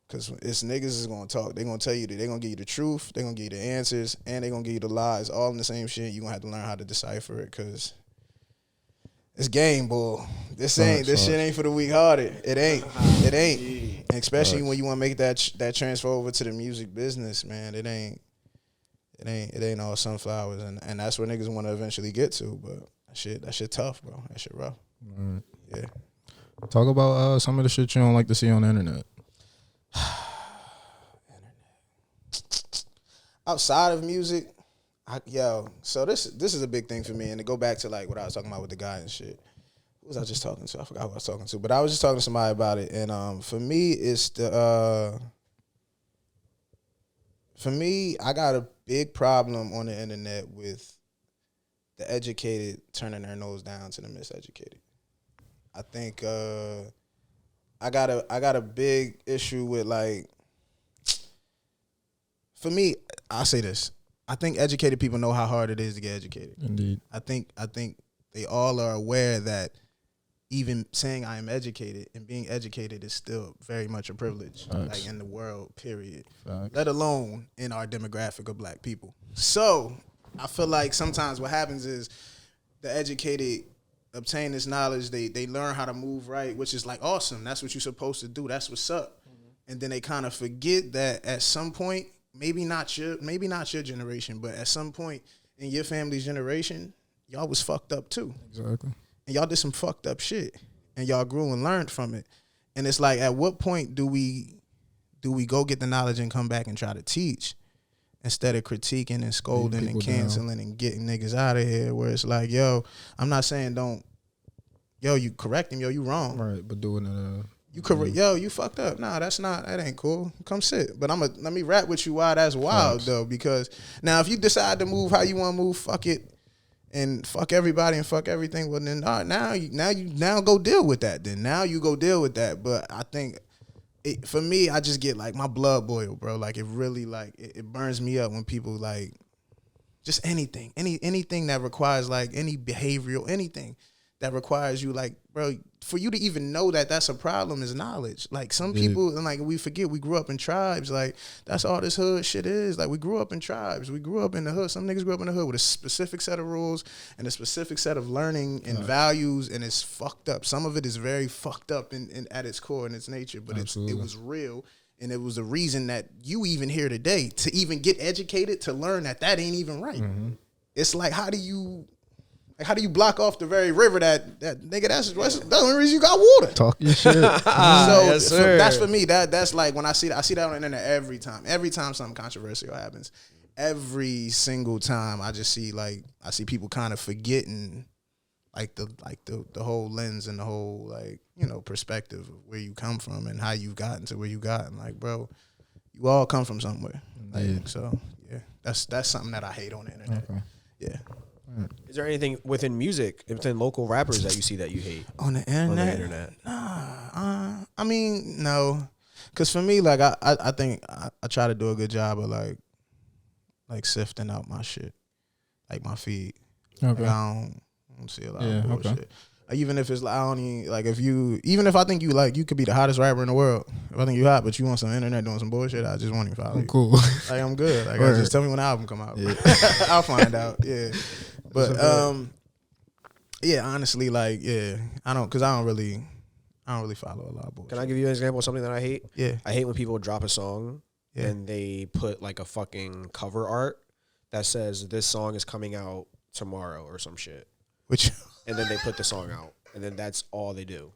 Cause it's niggas is gonna talk. They gonna tell you that they gonna give you the truth, they gonna give you the answers, and they gonna give you the lies, all in the same shit. You gonna have to learn how to decipher it, cause it's game, bull. This shit ain't for the weak hearted. It ain't. And especially when you wanna make that transfer over to the music business, man. It ain't all sunflowers, and that's where niggas wanna eventually get to. But that shit tough, bro. That shit rough. Right. Yeah. Talk about some of the shit you don't like to see on the internet. Outside of music, so this is a big thing for me, and to go back to like what I was talking about with the guy and shit. Who was I just talking to? I forgot who I was talking to, but I was just talking to somebody about it, and for me, it's I got a big problem on the internet with the educated turning their nose down to the miseducated. I think I got a big issue with, like, for me, I'll say this. I think educated people know how hard it is to get educated. Indeed. I think they all are aware that even saying I am educated and being educated is still very much a privilege, like in the world, period. Facts. Let alone in our demographic of black people. So I feel like sometimes what happens is the educated obtain this knowledge, they learn how to move right, which is like awesome. That's what you're supposed to do. That's what's up. Mm-hmm. And then they kind of forget that at some point, maybe not your generation, but at some point in your family's generation, y'all was fucked up too. Exactly. And y'all did some fucked up shit, and y'all grew and learned from it. And it's like, at what point do we go get the knowledge and come back and try to teach, instead of critiquing and scolding and canceling and getting niggas out of here? Where it's like, yo, I'm not saying you correct him, you wrong. Right, but doing it. You correct, you fucked up. Nah, that ain't cool. Come sit. But let me rap with you why that's wild though, because now if you decide to move how you want to move, fuck it, and fuck everybody and fuck everything, well then now go deal with that. Then now you go deal with that. But I think for me, I just get like my blood boil, bro. Like it really it burns me up when people like just anything that requires like any behavioral anything that requires you, like, bro, for you to even know that that's a problem is knowledge. Like some people, and like we forget, we grew up in tribes. Like that's all this hood shit is. Like we grew up in tribes. We grew up in the hood. Some niggas grew up in the hood with a specific set of rules and a specific set of learning and values, and it's fucked up. Some of it is very fucked up in at its core and its nature, but it was real. And it was the reason that you even here today to even get educated, to learn that ain't even right. Mm-hmm. It's like, how do you block off the very river that nigga? That's the only reason you got water. Talk your shit. Yes, that's for me. That's like when I see that on the internet every time. Every time something controversial happens, every single time I see people kind of forgetting like the whole lens and the whole perspective of where you come from and how you've gotten to where you gotten. Like, bro, you all come from somewhere. Like, so yeah, that's something that I hate on the internet. Okay. Yeah. Is there anything within music, within local rappers that you see that you hate on the internet? Nah, I mean, no, because for me, like I think I try to do a good job of like sifting out my shit, like my feed. Okay. Like I don't see a lot of bullshit. Okay. Even if it's like, I don't even, like, even if I think you could be the hottest rapper in the world. If I think you hot, but you on some internet doing some bullshit, I just won't even follow you. Cool. Like, I'm good. Like, just tell me when the album come out. Yeah. I'll find out. Yeah. But yeah, honestly, like, yeah, I don't really follow a lot of bullshit. Can I give you an example of something that I hate? Yeah. I hate when people drop a song and they put like a fucking cover art that says this song is coming out tomorrow or some shit. And then they put the song out, and then that's all they do.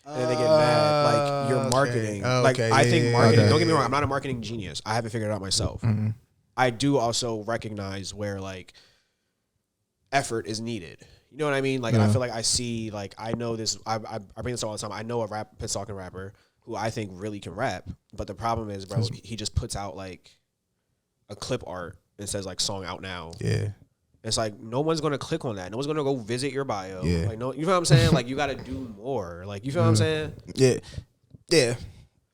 And then they get mad, like, you're marketing. Like, I think marketing, don't get me wrong, I'm not a marketing genius. I haven't figured it out myself. Mm-hmm. I do also recognize where, like, effort is needed. You know what I mean? Like, and I feel like I see, like, I know this, I bring this all the time. I know a Pennsauken rapper who I think really can rap, but the problem is, bro, he just puts out, like, a clip art and says, like, song out now. Yeah. It's like, no one's going to click on that. No one's going to go visit your bio. Yeah. Like, no, you feel what I'm saying? Like, you got to do more. Like, you feel what I'm saying? Yeah. Yeah.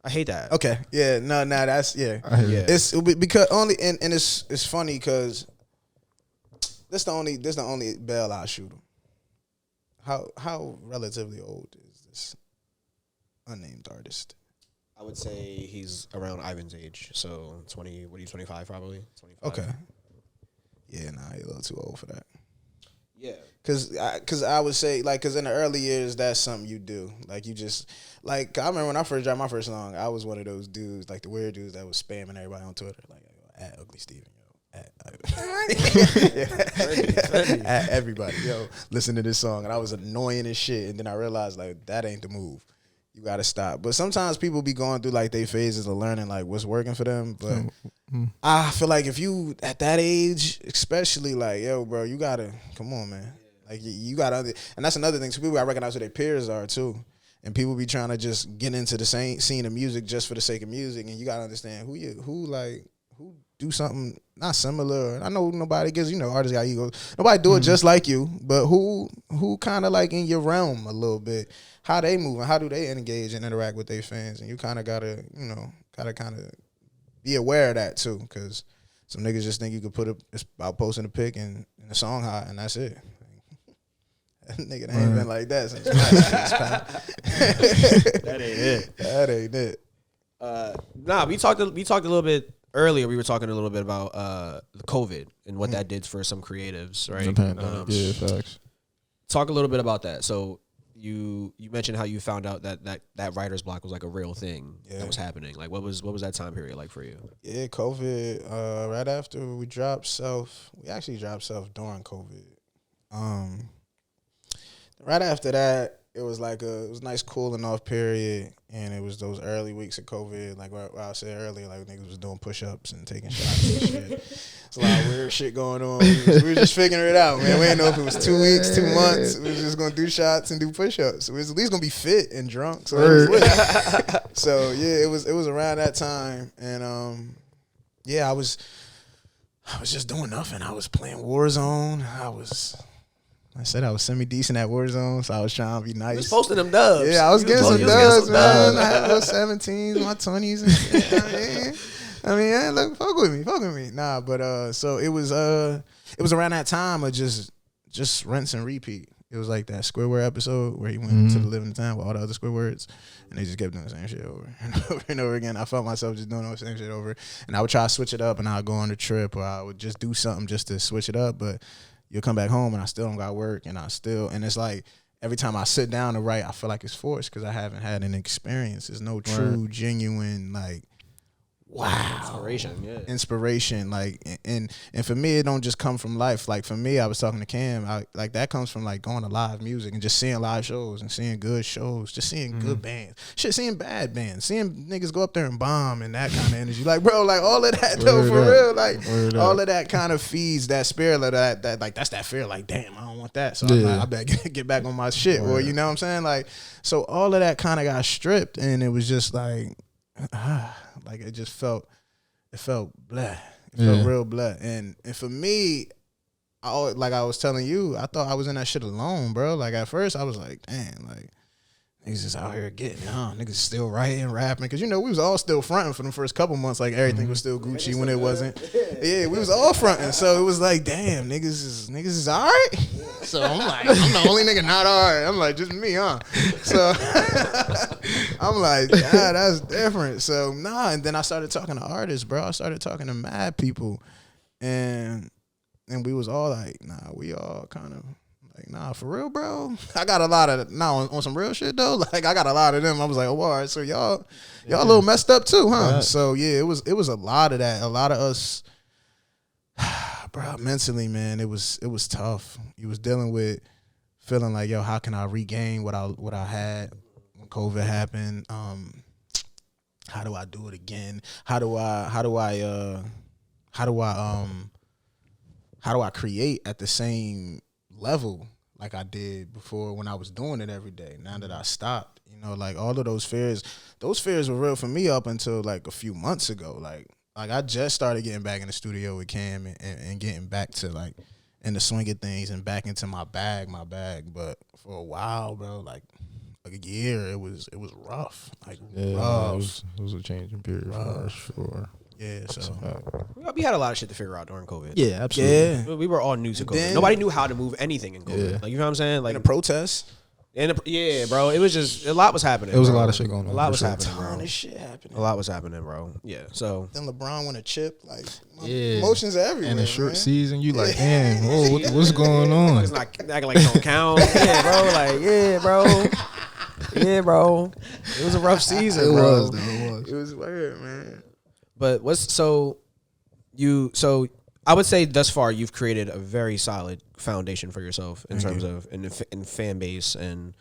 I hate that. Okay. Yeah. No, that's, yeah. It's because only, and it's funny because this the only bail I shoot him. how relatively old is this unnamed artist? I would say he's around Ivan's age, so 20. What are you, 25 probably? 25. Okay. Yeah, nah, you're a little too old for that. Yeah. Cause I would say, like, cause in the early years, that's something you do. Like, you just, like, I remember when I first dropped my first song, I was one of those dudes, like the weird dudes that was spamming everybody on Twitter, like, at Ugly Steven, at everybody, listen to this song. And I was annoying as shit. And then I realized, like, that ain't the move. You gotta stop. But sometimes people be going through like they phases of learning like what's working for them. But I feel like if you at that age, especially like, yo, bro, you gotta come on, man. Like you gotta, and that's another thing too. People gotta recognize who their peers are too. And people be trying to just get into the same scene of music just for the sake of music. And you gotta understand who do something not similar. I know nobody gives, artists got egos. Nobody do it just like you, but who kind of like in your realm a little bit. How they move and how do they engage and interact with their fans. And you kind of gotta, kind of be aware of that too. Because some niggas just think you could it's about posting a pic and a song hot and that's it. That nigga ain't been like that since That ain't it. That ain't it. Nah, we talked a little bit earlier. We were talking a little bit about COVID and what that did for some creatives, right? Yeah, facts. Talk a little bit about that. So you mentioned how you found out that writer's block was like a real thing that was happening. Like what was that time period like for you? Yeah, COVID. Right after we dropped Self, we actually dropped Self during COVID. Right after that, it was like it was a nice cooling off period, and it was those early weeks of COVID, like what I said earlier, like niggas was doing push-ups and taking shots and shit. It's a lot of weird shit going on. We were just figuring it out, man. We didn't know if it was 2 weeks, 2 months. We was just gonna do shots and do push-ups. We was at least gonna be fit and drunk. So, so yeah, it was around that time, and I was just doing nothing. I was playing Warzone. I said I was semi-decent at Warzone, so I was trying to be nice. Just posting them dubs. Yeah, I was getting some dubs, man. I had those 17s, my 20s and shit. I mean, yeah, look, fuck with me. Nah, but so it was around that time of just rinse and repeat. It was like that Squidward episode where he went to the living town with all the other Squidwards, and they just kept doing the same shit over and over again. I felt myself just doing the same shit over, and I would try to switch it up, and I'd go on a trip, or I would just do something just to switch it up, but you'll come back home and I still don't got work and it's like every time I sit down to write, I feel like it's forced because I haven't had an experience. There's no true, genuine, like, wow. Inspiration. Like, and for me, it don't just come from life. Like, for me, I was talking to Kam, like, that comes from, like, going to live music and just seeing live shows and seeing good shows, just seeing good bands. Shit, seeing bad bands, seeing niggas go up there and bomb and that kind of energy. Like, bro, like, all of that, though, for real. Like, all of that kind of feeds that spirit of that, like, that's that fear. Like, damn, I don't want that. So I'm like, I better get back on my shit. Or, you know what I'm saying? Like, so all of that kind of got stripped, and it was just like, like it felt blah. It felt real blah. And for me, like I was telling you, I thought I was in that shit alone, bro. Like at first I was like, damn, like niggas just out here getting it, huh? Niggas still writing, rapping. Because, we was all still fronting for the first couple months. Like, everything was still Gucci when it wasn't. Yeah, we was all fronting. So it was like, damn, niggas is all right? So I'm like, I'm the only nigga not all right. I'm like, just me, huh? So I'm like, God, that's different. So, and then I started talking to artists, bro. I started talking to mad people. And we was all like, nah, we all kind of... Like, nah, for real, bro. I got a lot of on some real shit though. Like, I got a lot of them. I was like, oh, all right. So y'all a little messed up too, huh? Right. So yeah, it was a lot of that. A lot of us, bro. Mentally, man, it was tough. You was dealing with feeling like, yo, how can I regain what I had when COVID happened? How do I do it again? How do I create at the same level like I did before when I was doing it every day? Now that I stopped, like all of those fears were real for me up until like a few months ago. Like I just started getting back in the studio with Kam and getting back to like in the swing of things and back into my bag. But for a while, bro, like a year, it was rough. Like rough. It was a changing period for sure. Yeah, so we had a lot of shit to figure out during COVID. Yeah, absolutely. yeah. We were all new to COVID. Then- Nobody knew how to move anything in COVID. Yeah. Like, you know what I'm saying? Like Like a protest. yeah, bro. It was just a lot was happening. It was a bro. lot of shit going on. A lot for was sure. happening, Ton bro. of shit happening. A lot was happening, bro. Yeah. So Then LeBron won a chip. Like my Yeah. emotions are everywhere. And a short man. season, you like, damn, whoa, what's going on? it's not acting like it don't count. Yeah, bro. Like, yeah, bro. Yeah, bro. It was a rough season, It bro. was, though. It was. It was weird, man. But so I would say thus far you've created a very solid foundation for yourself in terms of in fan base and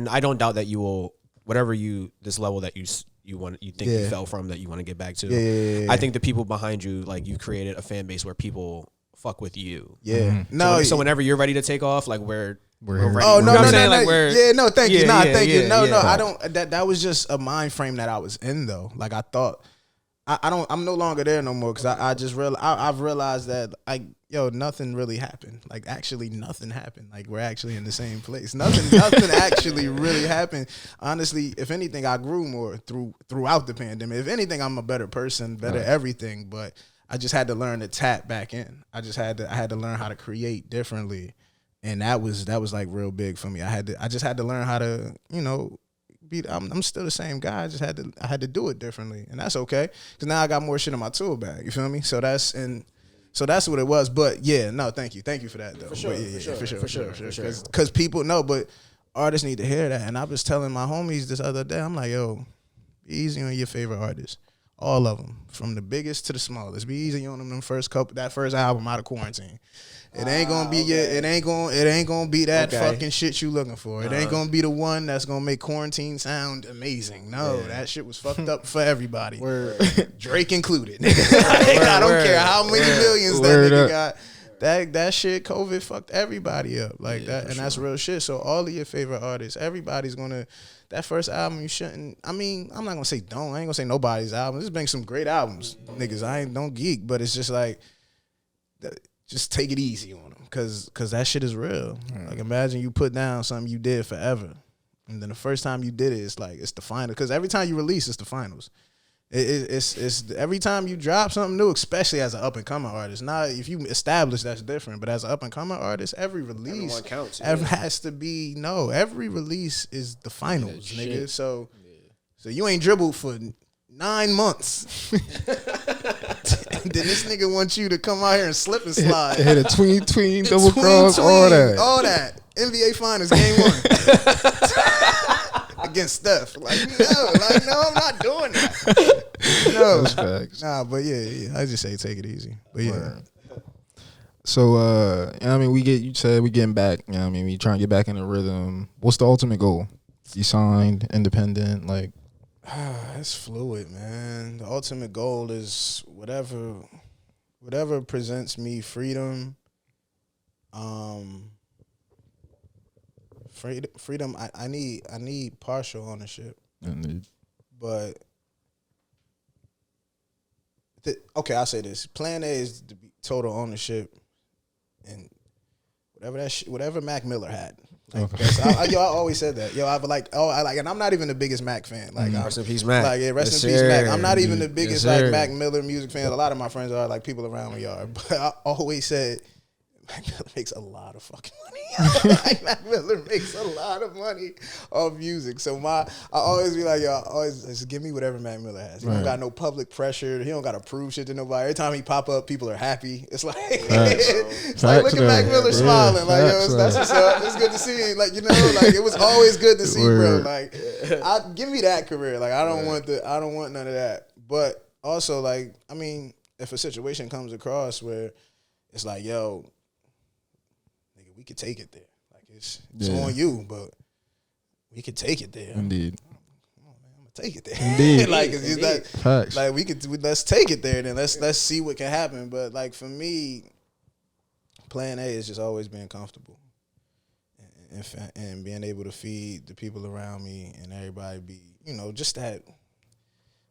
I don't doubt that you will whatever this level that you think you fell from that you want to get back to. Yeah. I think the people behind you, like, you've created a fan base where people fuck with you. Yeah. Mhm. No. So whenever you're ready to take off, like we're We're ready. Oh You no, know what no, I'm saying? no, Like, no. we're Yeah, no, thank you. Yeah, Nah, yeah, thank you. yeah, No, yeah. no, I don't. That was just a mind frame that I was in though. Like I thought, I'm no longer there no more because I just I've realized that nothing really happened. Like actually nothing happened. Like we're actually in the same place. Nothing actually really happened. Honestly, if anything, I grew more throughout the pandemic. If anything, I'm a better person, better everything. But I just had to learn to tap back in. I had to learn how to create differently. And that was like real big for me. I just had to learn how to, I'm still the same guy. I had to do it differently, and that's okay. Because now I got more shit in my tool bag. You feel me? So that's what it was. But yeah, no, thank you for that though. For sure. Because people know, but artists need to hear that. And I was telling my homies this other day, I'm like, yo, be easy on your favorite artists. All of them, from the biggest to the smallest. Be easy on them first album out of quarantine. It ain't gonna be it ain't gonna be that fucking shit you looking for. It ain't gonna be the one that's gonna make quarantine sound amazing. No, that shit was fucked up for everybody. Drake included. I don't care how many millions that nigga got. That shit, COVID fucked everybody up like that, and that's real shit. So all of your favorite artists, everybody's gonna. That first album, you shouldn't. I mean, I'm not gonna say don't. I ain't gonna say nobody's album. There's been some great albums, niggas. Don't geek, but it's just like, just take it easy on them, cause that shit is real. Like imagine you put down something you did forever, and then the first time you did it, it's the final. Cause every time you release, it's the finals. It's every time you drop something new, especially as an up and coming artist. Now, if you establish, that's different. But as an up and coming artist, every release counts, has to be every release is the finals, nigga. So you ain't dribbled for 9 months. And then this nigga wants you to come out here and slip and slide. Hit a tween, double cross, all that. NBA Finals, game 1. Against Steph. No, I'm not doing that. No. That's facts. Nah, but yeah, I just say take it easy. But yeah. Word. So, I mean, you said we getting back. You know what I mean, we trying to get back in the rhythm. What's the ultimate goal? You signed, independent, like? It's fluid, man. The ultimate goal is whatever presents me freedom. Freedom. I need partial ownership, but okay. I'll say this: Plan A is to be total ownership, and whatever Mac Miller had. Like, I always said that. And I'm not even the biggest Mac fan. Like, rest in peace, Mac. Like, yeah, rest in peace, Mac. I'm not even the biggest Mac Miller music fan. A lot of my friends are, like, people around me are. But I always said Mac Miller makes a lot of fucking money. Like, Mac Miller makes a lot of money off music. So I always be like, yo, always just give me whatever Mac Miller has. He don't got no public pressure. He don't got to prove shit to nobody. Every time he pop up, people are happy. It's like, it's like look at Mac Miller smiling. Like, yo, that's what's up. It's good to see. Like, like it was always good to see, bro. Like, give me that career. Like, I don't want none of that. But also, like, I mean, if a situation comes across where it's like, yo, we could take it there. Like it's on you, but we could take it there. Indeed. Come on, man, I'm gonna take it there. Indeed. Like we could let's take it there. Then let's see what can happen. But like for me, Plan A is just always being comfortable and being able to feed the people around me and everybody be just that.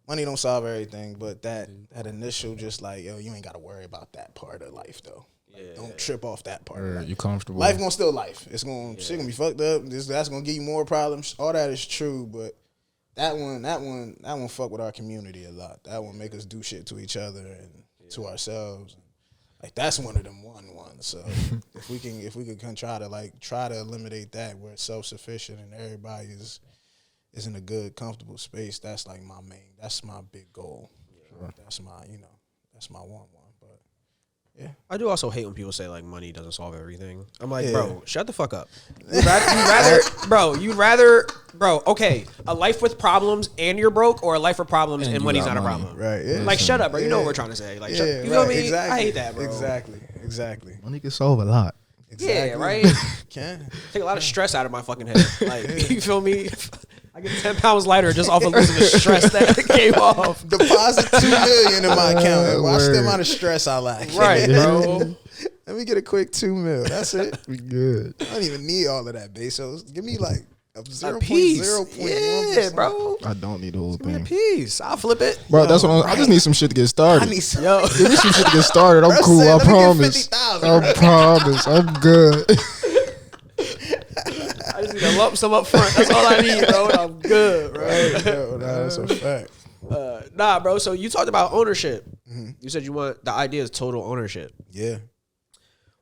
Money don't solve everything, but that initial just like yo, you ain't got to worry about that part of life though. Don't trip off that part. You comfortable. Life gonna still life. It's gonna shit gonna be fucked up. That's gonna give you more problems. All that is true, but that one fuck with our community a lot. That one make us do shit to each other and to ourselves. Like that's one of them ones. So if we can try to eliminate that where it's self-sufficient and everybody is in a good, comfortable space, that's like that's my big goal. Sure. That's my one. But yeah. I do also hate when people say like money doesn't solve everything. I'm like, bro, shut the fuck up. You'd rather, okay, a life with problems and you're broke, or a life with problems and money's not a problem. Right. Yeah. Like, shut up, bro. You know what we're trying to say. Like, you feel me? Exactly. I hate that, bro. Exactly. Money can solve a lot. Exactly. Yeah, right? Can. Take a lot of stress out of my fucking head. Like, you feel me? I get 10 pounds lighter just off of losing the stress that came off. Deposit $2 million in my account. Watch the amount of stress I lack. Right, bro. Let me get a quick $2 million. That's it. We good. I don't even need all of that, Bezos. Give me like a 0.0. Yeah, bro. I don't need the whole thing. A piece. I'll flip it. Bro, that's what I just need some shit to get started. I need some. Give me some shit to get started. I'm cool. I promise. I promise. I'm good. I just need a lump sum up front. That's all I need, bro. I'm good, bro. That's a fact. Nah, bro. So you talked about ownership. Mm-hmm. You said the idea is total ownership. Yeah.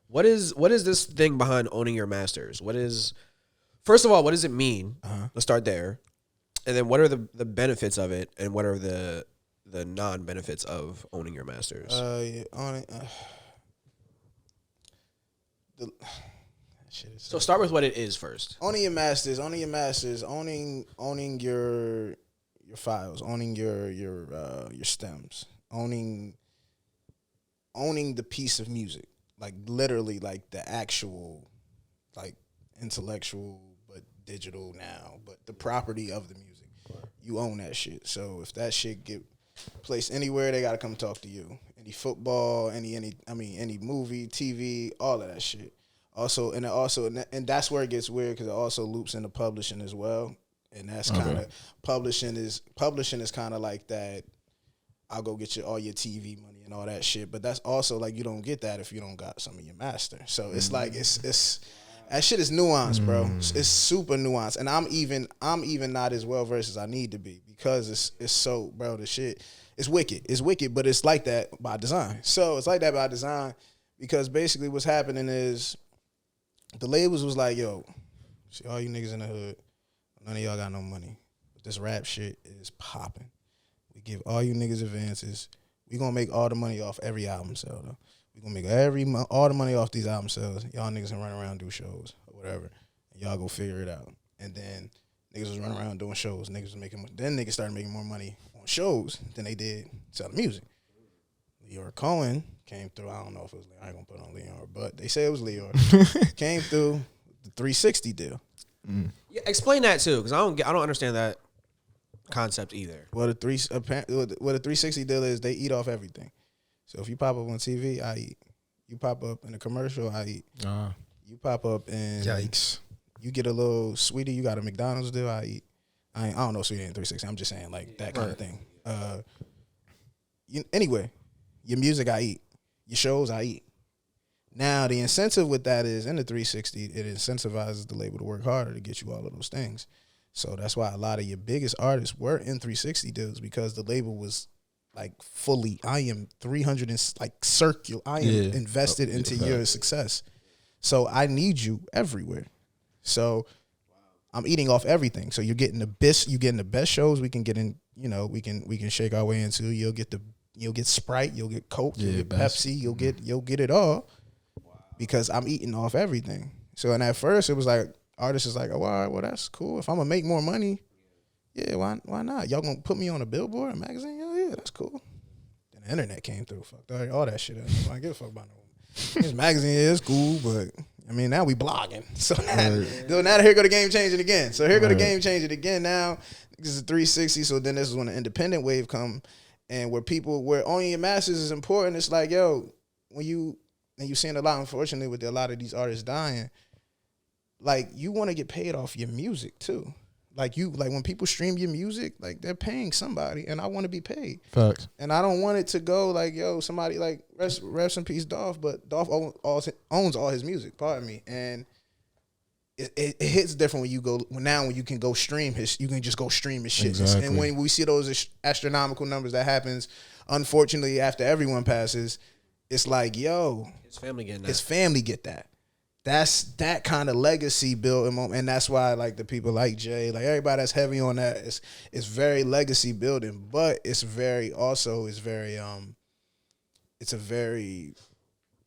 What is this thing behind owning your masters? First of all, what does it mean? Let's start there. And then what are the benefits of it, and what are the non-benefits of owning your masters? So start with what it is first. Owning your masters, owning your files, owning your stems, owning the piece of music, like literally like the actual, like intellectual but digital now, but the property of the music. You own that shit. So if that shit get placed anywhere, they gotta come talk to you. Any football, any movie, TV, all of that shit. Also, and that's where it gets weird, because it also loops into publishing as well, and that's kind of publishing is kind of like that. I'll go get you all your TV money and all that shit, but that's also like you don't get that if you don't got some of your master. So it's like it's that shit is nuanced, bro. It's super nuanced, and I'm even not as well versed as I need to be, because it's so, bro. The shit is wicked. It's wicked, but it's like that by design. So it's like that by design, because basically what's happening is, the labels was like, yo, see all you niggas in the hood, none of y'all got no money, but this rap shit is popping. We give all you niggas advances. We gonna make all the money off every album sale, though. We gonna make all the money off these album sales. Y'all niggas can run around, do shows or whatever, and y'all go figure it out. And then niggas was running around doing shows. Niggas started making more money on shows than they did selling music. Leor Cohen came through. I don't know if it was Leor. I ain't gonna put on Leor, but they say it was Leor. Came through the 360 deal. Yeah, explain that too, because I don't understand that concept either. Well, the 360 deal is they eat off everything. So if you pop up on TV, I eat. You pop up in a commercial, I eat. You pop up and yikes. You get a little sweetie. You got a McDonald's deal, I eat. I don't know sweetie in 360. I'm just saying like that kind of thing. Anyway. Your music, I eat. Your shows, I eat. Now, the incentive with that is, in the 360, it incentivizes the label to work harder to get you all of those things. So that's why a lot of your biggest artists were in 360 deals, because the label was like fully, I am 300 and like circular. I am invested into your success. So I need you everywhere. So I'm eating off everything. So you're getting the best shows we can get in. You know, we can shake our way into. You'll get Sprite, you'll get Coke, you'll get Pepsi, you'll get it all, because I'm eating off everything. So, and at first it was like, artists is like, oh, all right, well, that's cool. If I'm gonna make more money, yeah, why not? Y'all gonna put me on a billboard, a magazine? Yeah, that's cool. Then the internet came through, fucked all that shit up. I don't give a fuck about no. This magazine is cool, but I mean, now we blogging. So now here go the game changing again. So here go the game changing again. Now this is a 360. So then this is when the independent wave come. And where owning your masters is important, it's like, yo, you're seeing a lot, unfortunately, with a lot of these artists dying, like, you want to get paid off your music too. Like when people stream your music, like, they're paying somebody, and I want to be paid. Facts. And I don't want it to go like, yo, somebody like rest in peace, Dolph, but Dolph owns all his music, pardon me. And it hits different when you go when you can go stream you can just go stream his shit. Exactly. And when we see those astronomical numbers that happens, unfortunately after everyone passes, it's like, yo, his family get that. That's that kind of legacy built, and that's why like the people like Jay, like everybody that's heavy on that, it's very legacy building, but it's a very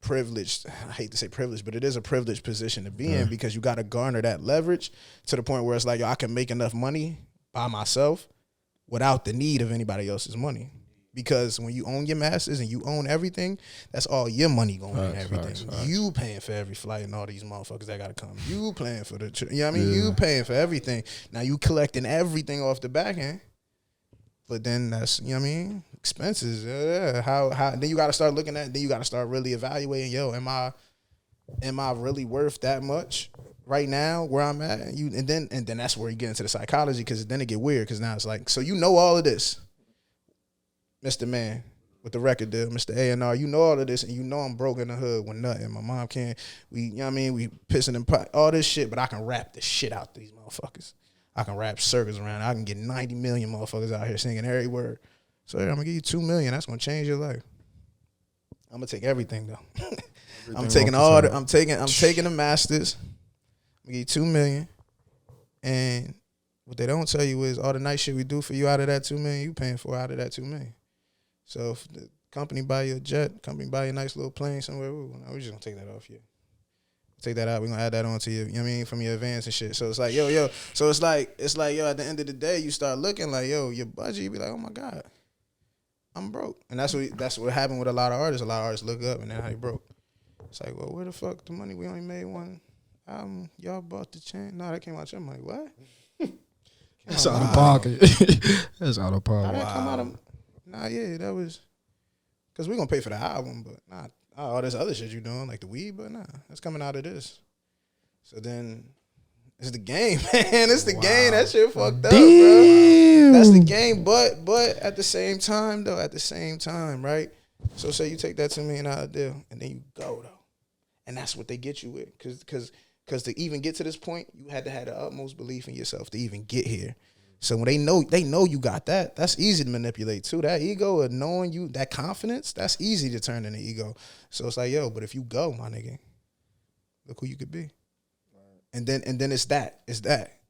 privileged, I hate to say privileged, but it is a privileged position to be in, because you got to garner that leverage to the point where it's like, yo, I can make enough money by myself without the need of anybody else's money. Because when you own your masters and you own everything, that's all your money going in everything. Facts. You paying for every flight and all these motherfuckers that gotta come. You paying for you know what I mean? You paying for everything. Now you collecting everything off the back end. But then that's, you know what I mean? Expenses. How then you gotta start looking at, then you gotta start really evaluating, yo, am I really worth that much right now where I'm at? And then that's where you get into the psychology, because then it get weird, because now it's like, so you know all of this. Mr. Man with the record deal, Mr. A&R, you know all of this, and you know I'm broke in the hood with nothing. My mom can't, you know what I mean? We pissing and pot, all this shit, but I can rap the shit out these motherfuckers. I can rap circles around. I can get 90 million motherfuckers out here singing every word. So I'm gonna give you 2 million. That's gonna change your life. I'm gonna take everything though. I'm taking the masters. I'm gonna give you 2 million. And what they don't tell you is all the nice shit we do for you out of that 2 million, you paying for out of that 2 million. So if the company buy you a jet, company buy you a nice little plane somewhere, we're just gonna take that off you. Take that out, we're gonna add that on to you, you know what I mean, from your advance and shit. So it's like, yo. So it's like, yo, at the end of the day, you start looking like, yo, your budget, you be like, oh my God, I'm broke. And that's what happened with a lot of artists. A lot of artists look up and then they broke. It's like, well, where the fuck the money? We only made one album. Y'all bought the chain. No, that came out your money. What? That's out of pocket. That's out of pocket. How that come out of? Nah, yeah, that was because we're gonna pay for the album, but nah, all this other shit you doing, like the weed, but nah, that's coming out of this. So then it's the game, man. It's the game. That shit fucked up, bro. That's the game, but at the same time, right? So say you take that $2 million deal, and then you go though, and that's what they get you with, because to even get to this point, you had to have the utmost belief in yourself to even get here. So when they know you got that, that's easy to manipulate too. That ego of knowing you, that confidence, that's easy to turn into ego. So it's like, yo, but if you go, my nigga, look who you could be. And then it's that.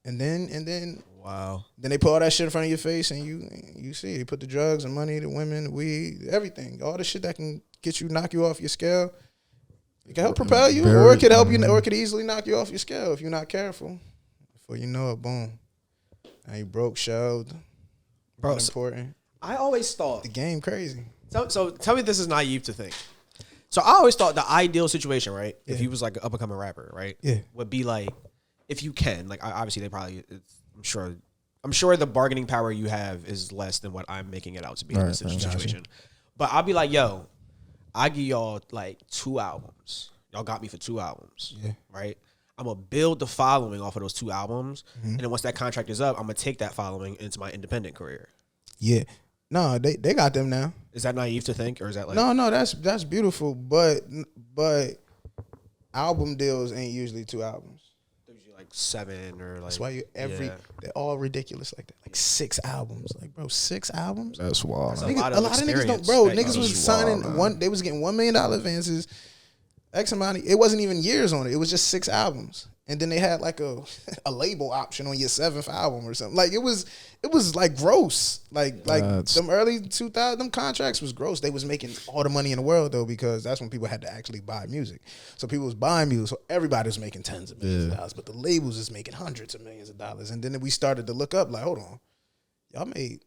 And then wow. Then they put all that shit in front of your face, and you see, they put the drugs and money, the women, the weed, everything, all the shit that can knock you off your scale. It can help propel you, or it could help you, or it could easily knock you off your scale if you're not careful. Before you know it, boom. Now you broke, shelved. Bro, important. I always thought the game crazy. So tell me, this is naive to think. So I always thought the ideal situation, right? Yeah. If you was like an up and coming rapper, right? Yeah. Would be like, if you can, like, obviously they probably, I'm sure the bargaining power you have is less than what I'm making it out to be in this situation. But I'll be like, yo, I give y'all like 2 albums. Y'all got me for 2 albums. Yeah. Right? I'm going to build the following off of those 2 albums. Mm-hmm. And then once that contract is up, I'm going to take that following into my independent career. Yeah. No, they got them now. Is that naive to think, or is that like... No, that's beautiful, but album deals ain't usually 2 albums. They're usually like 7 or like... That's why they're all ridiculous like that. Like 6 albums. Like, bro, 6 albums? That's wild. That's a lot of niggas don't... Bro, niggas was signing they was getting $1 million advances. X amount of, it wasn't even years on it. It was just 6 albums. And then they had like a label option on your 7th album or something. Like it was like gross. Like them early 2000s, them contracts was gross. They was making all the money in the world though, because that's when people had to actually buy music. So people was buying music. So everybody was making tens of millions of dollars, but the labels is making hundreds of millions of dollars. And then we started to look up like, hold on, I made.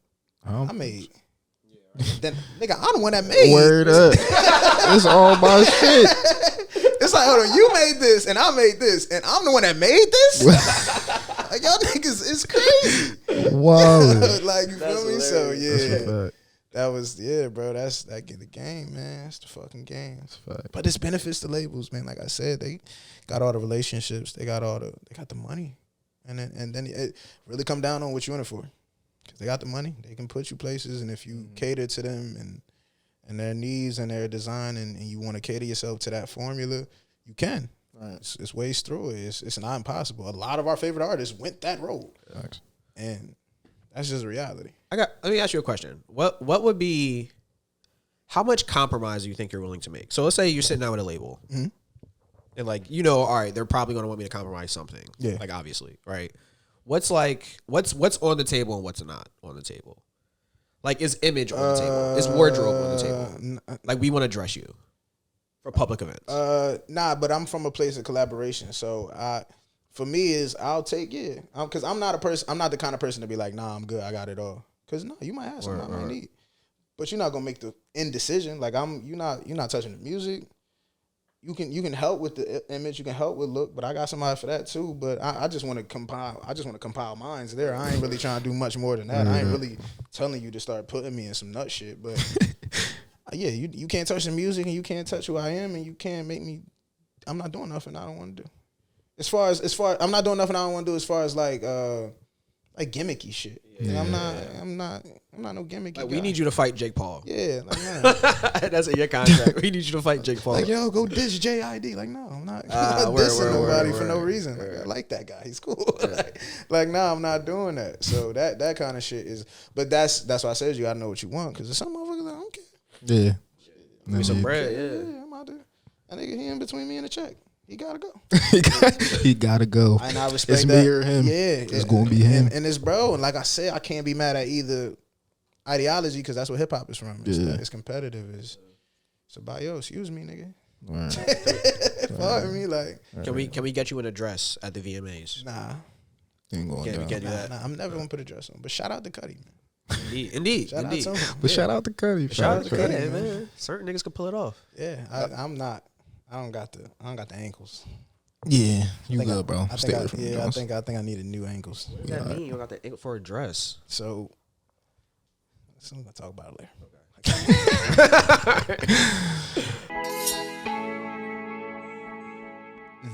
Then nigga, I'm the one that made. Word up. It's all my shit. It's like, hold on, you made this and I made this and I'm the one that made this? Like, y'all niggas, it's crazy. Wow. Like, you feel me? So yeah. That was, bro, that's the game, man. It's the fucking game. But it's benefits to labels, man. Like I said, they got all the relationships, they got the money. And then it really come down on what you in it for. Because they got the money, they can put you places, and if you cater to them and their needs and their design, and you want to cater yourself to that formula, you can. Right. It's ways through it. It's not impossible. A lot of our favorite artists went that road, and that's just reality. Let me ask you a question. What would be? How much compromise do you think you're willing to make? So let's say you're sitting down with a label, and like all right, they're probably going to want me to compromise something. Yeah. Like obviously, right? What's on the table and what's not on the table? Like, is image on the table? Is wardrobe on the table? Like, we want to dress you for public events. Nah, but I'm from a place of collaboration. So, for me, I'll take because I'm not the kind of person to be like, nah, I'm good, I got it all. Because no, you might have something I might need, but you're not gonna make the end decision. Like you're not touching the music. You can help with the image, you can help with look, but I got somebody for that too. But I just want to compile. I just want to compile minds there. I ain't really trying to do much more than that. I ain't really telling you to start putting me in some nut shit. But yeah, you can't touch the music and you can't touch who I am and you can't make me. I'm not doing nothing I don't want to do. As far as I'm not doing nothing I don't want to do. As far as like gimmicky shit. Yeah. I'm not no gimmicky. Like, guy. we need you to fight Jake Paul. Yeah, like man. That's in your contract. We need you to fight Jake Paul. Like, yo, go diss JID. Like, no, I'm not dissing nobody for no reason. Like, I like that guy. He's cool. like, no, I'm not doing that. So that kind of shit is. But that's why I said you gotta know what you want, because there's some motherfuckers that I don't care. Yeah. Give me some bread. Yeah, I'm out there. That nigga, he in between me and the check. He gotta go. He gotta go. And I respect it's that. me or him. Yeah, it's gonna be him. And it's bro. And like I said, I can't be mad at either ideology, because that's what hip hop is from. It's competitive. It's about excuse me, nigga. Right. Pardon me, like. Can we get you in a dress at the VMAs? Nah. Ain't going down. We can't do that. Nah, I'm never gonna put a dress on. But shout out to Cuddy, man. Indeed. Shout out to him. But shout out to Cuddy. Shout out to Cuddy, man. Certain niggas can pull it off. Yeah, I'm not. I don't got the ankles. Yeah, you good, bro. I think I needed new ankles. What does that mean? You don't got the ankle for a dress. So we're gonna talk about it later.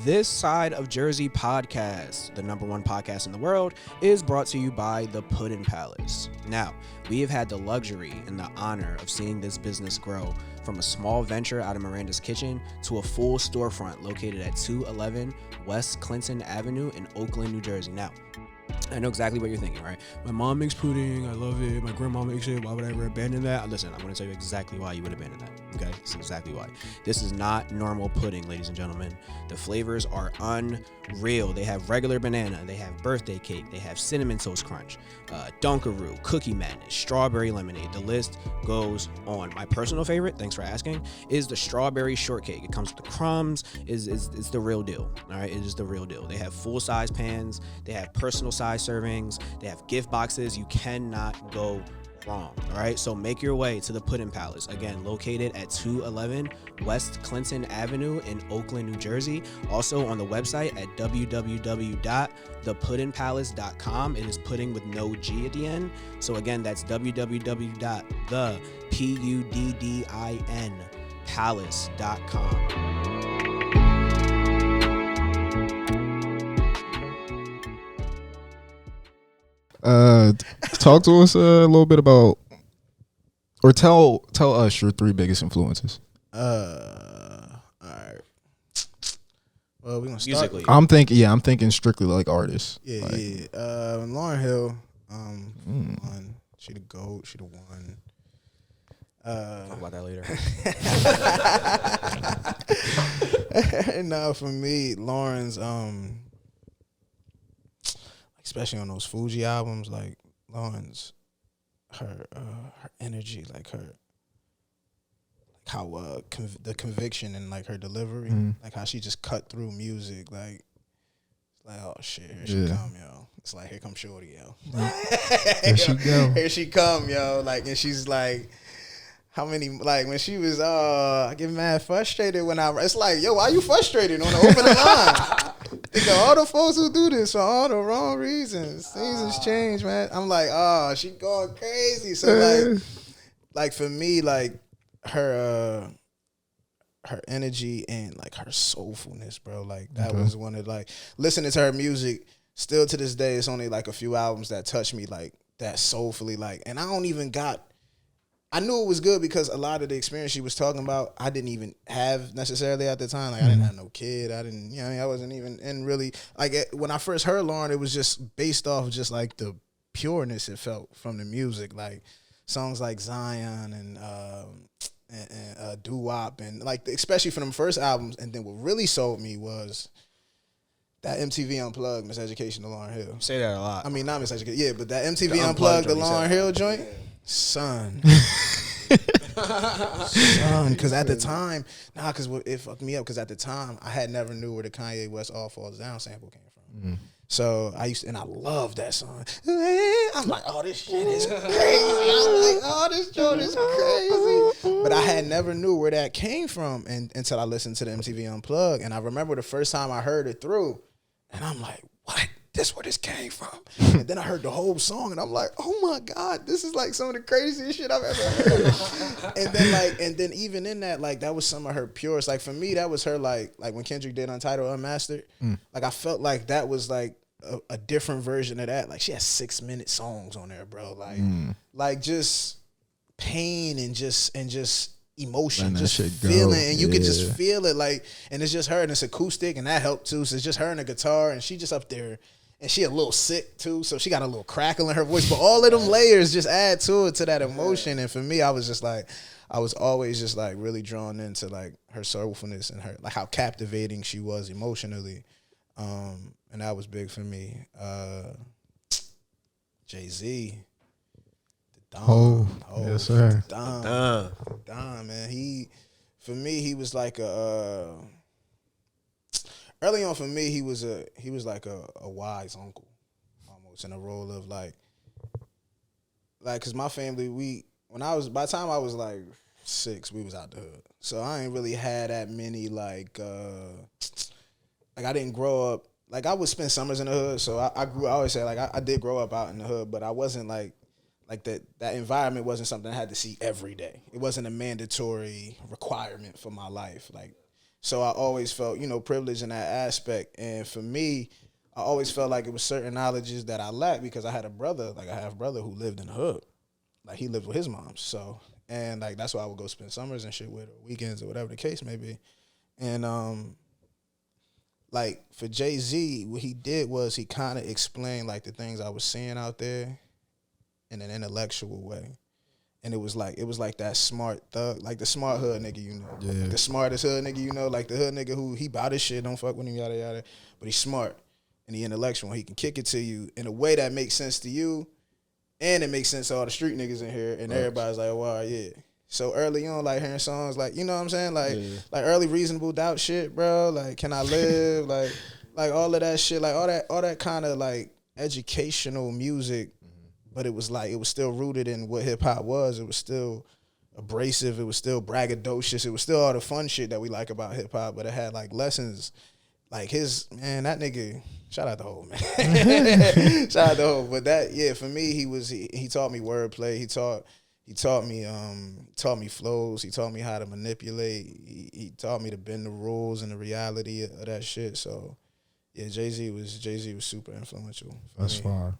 This Side of Jersey podcast, the #1 podcast in the world, is brought to you by the Puddin' Palace. Now, we have had the luxury and the honor of seeing this business grow from a small venture out of Miranda's kitchen to a full storefront located at 211 West Clinton Avenue in Oakland, New Jersey. Now, I know exactly what you're thinking, right? My mom makes pudding. I love it. My grandma makes it. Why would I ever abandon that? Listen, I'm going to tell you exactly why you would abandon that. Okay? This is exactly why. This is not normal pudding, ladies and gentlemen. The flavors are unreal. They have regular banana. They have birthday cake. They have cinnamon toast crunch, Dunkaroo, cookie madness, strawberry lemonade. The list goes on. My personal favorite, thanks for asking, is the strawberry shortcake. It comes with the crumbs. It's the real deal. All right? It is the real deal. They have full-size pans. They have personal size servings. They have gift boxes. You cannot go wrong. All right, so make your way to the Puddin' Palace, again located at 211 West Clinton Avenue in Oakland, New Jersey. Also on the website at www.thepuddinpalace.com. It is pudding with no G at the end. So again, that's www.thepuddinpalace.com. Talk to us a little bit about, or tell us your 3 biggest influences. All right. Well, we gonna start Musically. I'm thinking strictly like artists. Yeah, like, yeah. Lauryn Hill, one. She the GOAT. She the one. Talk about that later. No, for me, Lauren's especially on those Fuji albums, like Lauren's her energy, like her, like how the conviction and like her delivery, like how she just cut through music, like oh shit, here she come, yo. It's like, here come Shorty, yo. Here she go. Here she come, yo. Like, and she's like, how many, like, when she was, I get mad frustrated when it's like, yo, why you frustrated on the opening line? Think of all the folks who do this for all the wrong reasons. Seasons change, man. I'm like, oh, she going crazy. So like for me, like her energy and like her soulfulness, bro. Like that was one of, like, listening to her music. Still to this day, it's only like a few albums that touch me like that soulfully. Like, and I don't even got I knew it was good because a lot of the experience she was talking about, I didn't even have necessarily at the time. Like, I didn't have no kid. I didn't, I wasn't even in really, like, when I first heard Lauren, it was just based off just, like, the pureness it felt from the music. Like, songs like Zion and Doo-Wop, and, like, especially from them first albums. And then what really sold me was that MTV Unplugged, Miseducated to Lauryn Hill. Say that a lot. I mean, not Miseducated, yeah, but that MTV Unplugged, the Lauryn Hill joint. Son. Because at the time, because it fucked me up. Because at the time, I had never knew where the Kanye West All Falls Down sample came from. So I love that song. I'm like, oh, this shit is crazy. I'm like, oh, this joint is crazy. But I had never knew where that came from until I listened to the MTV Unplugged. And I remember the first time I heard it through, and I'm like, what? This where this came from. And then I heard the whole song and I'm like, oh my God, this is like some of the craziest shit I've ever heard. and then even in that, like, that was some of her purest. Like, for me, that was her, like when Kendrick did Untitled Unmastered, like, I felt like that was like a different version of that. Like, she has 6-minute songs on there, bro. Like just pain and just emotion, just feeling, and you could just feel it, like, and it's just her, and it's acoustic, and that helped too. So it's just her and the guitar, and she just up there, and she a little sick too, so she got a little crackle in her voice. But all of them layers just add to it, to that emotion. And for me, I was just like, I was always just like really drawn into like her soulfulness and her, like, how captivating she was emotionally, and that was big for me. Jay-Z. Oh, yes, sir. Don, man. For me, he was like early on for me, he was like a wise uncle, almost, in a role of like, cause my family, by the time I was like 6, we was out the hood. So I ain't really had that many like I didn't grow up, like, I would spend summers in the hood. So I always say, like, I did grow up out in the hood, but I wasn't like that environment wasn't something I had to see every day. It wasn't a mandatory requirement for my life. Like, so I always felt, privileged in that aspect. And for me, I always felt like it was certain knowledges that I lacked because I had a brother, like a half brother, who lived in the hood. Like, he lived with his mom. So, and like, that's why I would go spend summers and shit with, or weekends, or whatever the case may be. And like, for Jay-Z, what he did was he kind of explained like the things I was seeing out there in an intellectual way. And it was like that smart thug, like the smart hood nigga, Yeah. Like the smartest hood nigga, like the hood nigga who he bout his shit, don't fuck with him, yada yada. But he's smart and he intellectual. He can kick it to you in a way that makes sense to you, and it makes sense to all the street niggas in here, and everybody's like, wow, yeah. So early on, like, hearing songs like, you know what I'm saying, like, like early Reasonable Doubt shit, bro. Like, Can I Live, like all of that shit, like all that kind of like educational music. But it was still rooted in what hip hop was. It was still abrasive. It was still braggadocious. It was still all the fun shit that we like about hip hop. But it had like lessons. Like that nigga. Shout out the whole man. Shout out the whole. But that, yeah, for me, he taught me wordplay. He taught me flows. He taught me how to manipulate. He taught me to bend the rules and the reality of that shit. So yeah, Jay-Z was super influential. That's far.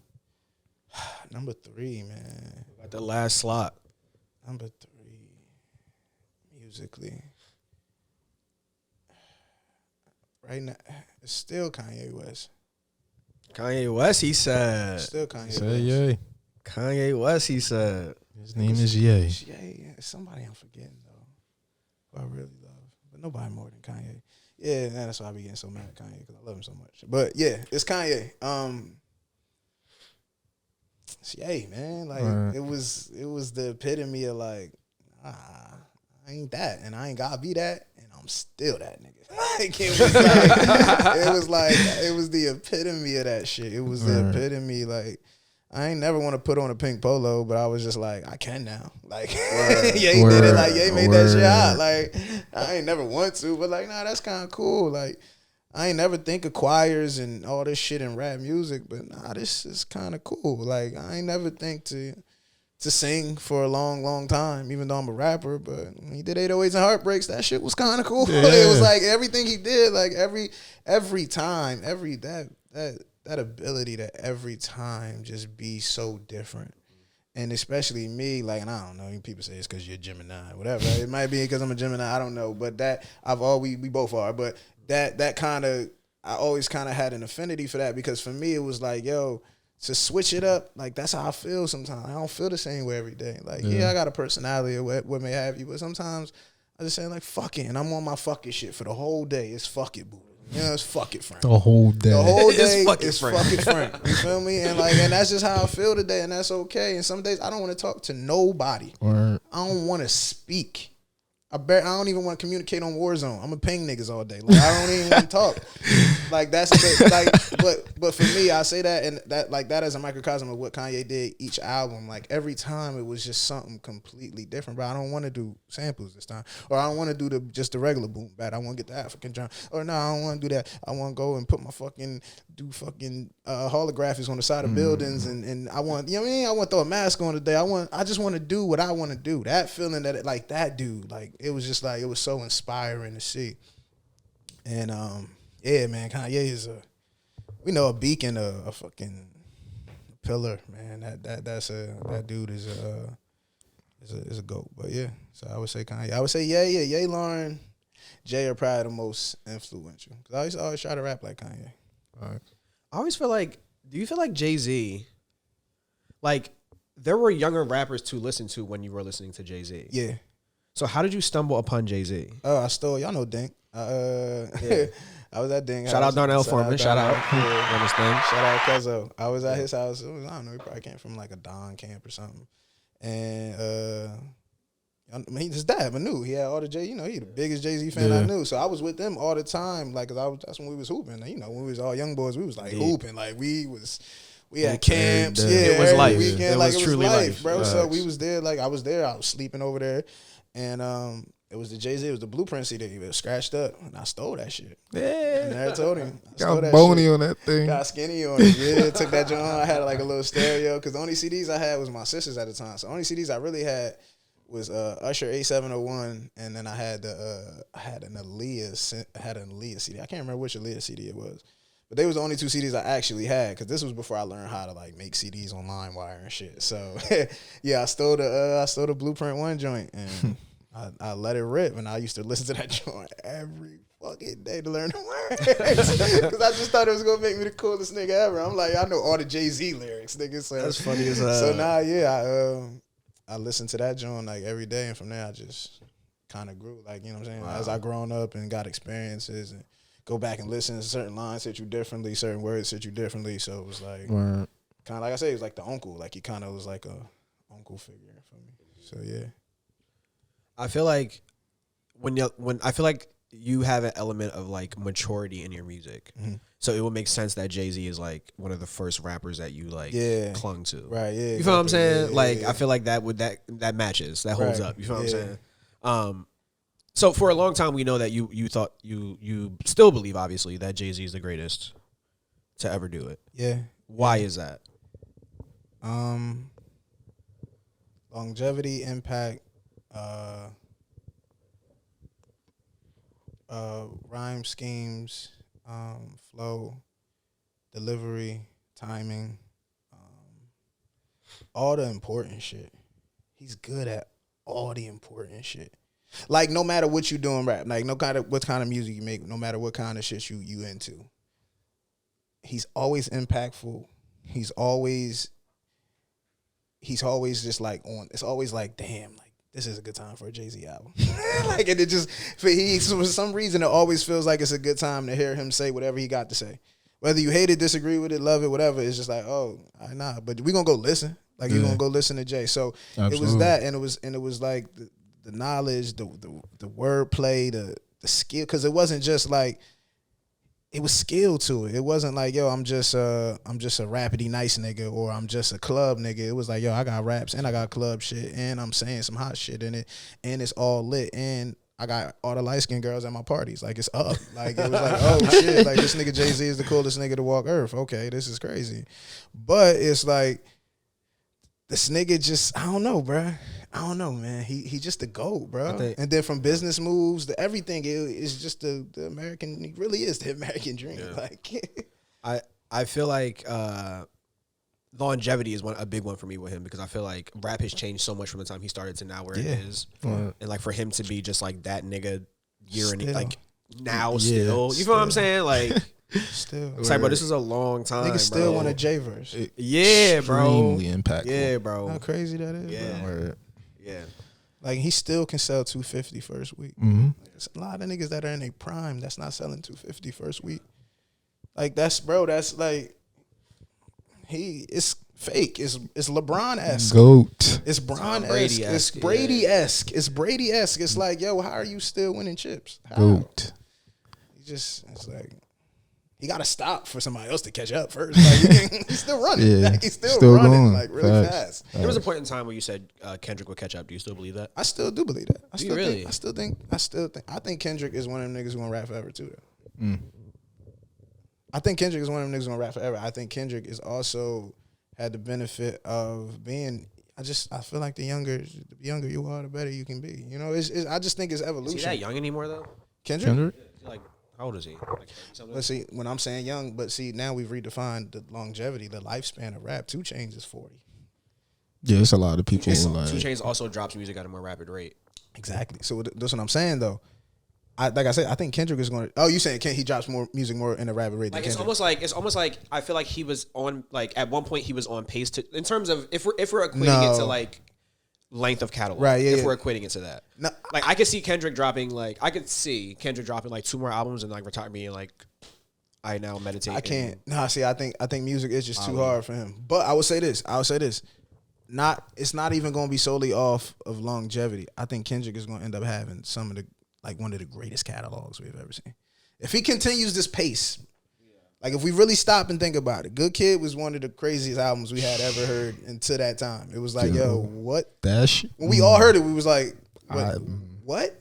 Number 3, man. Got the last slot. Number 3, musically. Right now, it's still Kanye West. Kanye West, he said. Still Kanye West. Say yay. Kanye West, he said. His name is Ye. Yeah, somebody I'm forgetting, though, who I really love. But nobody more than Kanye. Yeah, that's why I be getting so mad at Kanye, because I love him so much. But yeah, it's Kanye. Hey man, like it was the epitome of like, I ain't that, and I ain't gotta be that, and I'm still that nigga. Like, it was the epitome of that shit. It was the epitome. Like, I ain't never want to put on a pink polo, but I was just like, I can now. Like, Ye did it. Like, Ye made that shit hot. Like, I ain't never want to, but like, nah, that's kind of cool. Like, I ain't never think of choirs and all this shit in rap music, but nah, this is kind of cool. Like, I ain't never think to sing for a long, long time, even though I'm a rapper. But when he did 808s and Heartbreaks, that shit was kind of cool. Yeah. It was like everything he did, like every time, that ability to every time just be so different. And especially me, like, and I don't know, people say it's because you're a Gemini, whatever. It might be because I'm a Gemini, I don't know. But that, we both are. But that kind of, I always kind of had an affinity for that because for me, it was like, yo, to switch it up, like, that's how I feel sometimes. I don't feel the same way every day. Like, I got a personality or what may have you, but sometimes I just say, like, fuck it, and I'm on my fucking shit for the whole day. It's fuck it, boo. You know, it's fuck it, Frank. The whole day. The whole day it's fuck it, Frank. You feel me? And that's just how I feel today, and that's okay. And some days I don't want to talk to nobody. Right. I don't want to speak. I don't even want to communicate on Warzone. I'm gonna ping niggas all day. Like, I don't even want to talk. Like, that's but for me, I say that, and that as a microcosm of what Kanye did each album. Like, every time it was just something completely different. But I don't want to do samples this time, or I don't want to do just the regular boom bap. I want to get the African drum, or no, I don't want to do that. I want to go and put my holographics on the side of buildings, and I want, you know what I mean? I want to throw a mask on today. I just want to do what I want to do. That feeling that dude, like, it was just like, it was so inspiring to see. And yeah, man, Kanye is a beacon, a fucking pillar, man. That dude is a GOAT. But yeah, so I would say Kanye. I would say Ye, Lauren, Jay are probably the most influential. Cause I always try to rap like Kanye. I always feel like, do you feel like Jay-Z, like, there were younger rappers to listen to when you were listening to Jay-Z? Yeah. So how did you stumble upon Jay-Z? I stole, y'all know Dink. Yeah. I was at Dink. Shout out Darnell Foreman. Shout out. Shout out Cuzzo. I was at his house. I don't know, he probably came from like a Don camp or something. And his dad, Manu, he had all the Jay, he the biggest Jay-Z fan I knew. So I was with them all the time, like, cause that's when we was hooping. When we was all young boys, we was like hooping. Like, we had camps. It was life. Weekend, it was truly life, bro. Right. So we was there, like, I was there. I was sleeping over there. And it was the Jay-Z, it was the Blueprint CD. It was scratched up, and I stole that shit. Yeah. And I told him. Got bony on that thing. Got skinny on it. Yeah, took that joint on. I had like a little stereo, because the only CDs I had was my sister's at the time. So the only CDs I really had was Usher A701, and then I had an Aaliyah CD. I can't remember which Aaliyah CD it was. But they was the only two CDs I actually had, because this was before I learned how to like make CDs on LimeWire and shit. So yeah, I stole the Blueprint 1 joint, and I let it rip, and I used to listen to that joint every fucking day to learn the words, because I just thought it was gonna make me the coolest nigga ever. I'm like, I know all the Jay-Z lyrics, nigga. So that's funny as hell. So now, I listened to that joint like every day, and from there I just kind of grew, like, you know what I'm saying? Wow. As I grown up and got experiences and go back and listen to certain lines hit you differently, certain words hit you differently. So it was like kind of like I say, it was like the uncle. Like, he kind of was like a uncle figure for me. So yeah, I feel like when I feel like you have an element of like maturity in your music, so it would make sense that Jay-Z is like one of the first rappers that you like clung to. Right. Yeah. You feel what I'm saying? I feel like that matches, that holds up. You feel what I'm saying? So for a long time, we know that you thought you still believe, obviously, that Jay-Z is the greatest to ever do it. Yeah. Why is that? Longevity, impact, rhyme schemes, flow, delivery, timing, all the important shit. He's good at all the important shit. Like, no matter what you doing rap, like what kind of music you make, no matter what kind of shit you into, he's always impactful. He's always just like on. It's always like, damn, like, this is a good time for a Jay-Z album. Like, and it just, for some reason, it always feels like it's a good time to hear him say whatever he got to say. Whether you hate it, disagree with it, love it, whatever, it's just like, oh, nah, but we gonna go listen. Like, you're gonna go listen to Jay. So Absolutely. It was that, and it was like the knowledge, the wordplay, the skill, because it wasn't just like, it was skill to it. It wasn't like, yo, I'm just a rapidy nice nigga, or I'm just a club nigga. It was like, yo, I got raps and I got club shit, and I'm saying some hot shit in it, and it's all lit, and I got all the light skinned girls at my parties. Like, it's up. Like, it was like, oh shit, like, this nigga Jay-Z is the coolest nigga to walk earth. Okay, this is crazy. But it's like, this nigga just, I don't know, bruh. I don't know, man. He just the GOAT, bro. And then from business moves to everything, it's just the American. He really is the American dream. Yeah. Like, I feel like longevity is a big one for me with him, because I feel like rap has changed so much from the time he started to now where it is. And like for him to be just like that nigga like now still, you feel what I'm saying? Like still, it's like, bro, this is a long time. Niggas still want a J verse. Yeah, bro. Extremely impactful. Yeah, bro. How crazy that is. Yeah, bro. Yeah. Like he still can sell 250 first week. There's a lot of niggas that are in their prime that's not selling 250 first week. Like that's like it's fake. It's LeBron-esque. GOAT. It's Bron-esque. It's Brady-esque. It's Brady-esque. It's like, yo, how are you still winning chips? How? GOAT. It's like he got to stop for somebody else to catch up first. Like, he's still running. Yeah. Like, he's still running going. like really fast. There was a point in time where you said Kendrick would catch up. Do you still believe that? I still do believe that. I think Kendrick is one of them niggas who gonna rap forever too. Though. I think Kendrick is one of them niggas who gonna rap forever. I think Kendrick is also had the benefit of being. I feel like the younger you are, the better you can be. You know, I just think it's evolution. Is he that young anymore though? Kendrick? Like, how old is he? Like Let's see. When I'm saying young, but see, now we've redefined the longevity, the lifespan of rap. 2 Chainz is 40. Yeah, it's a lot of people. 2 Chainz also drops music at a more rapid rate. Exactly. So that's what I'm saying, though. Like I said, I think Kendrick is going to. Oh, you saying he drops more music more in a rapid rate? Like than it's almost like I feel like he was on, like at one point he was on pace to, in terms of if we're equating it to like length of catalog, right? Yeah, we're equating it to that. No, like I could see Kendrick dropping like 2 more albums and like retire being like, I now meditate. I can't. Nah, see, I think music is just too hard for him. But I would say this. It's not even going to be solely off of longevity. I think Kendrick is going to end up having some of the one of the greatest catalogs we've ever seen. If he continues this pace, like if we really stop and think about it, Good Kid was one of the craziest albums we had ever heard until that time. It was like, yo, what? When we all heard it, we was like, what?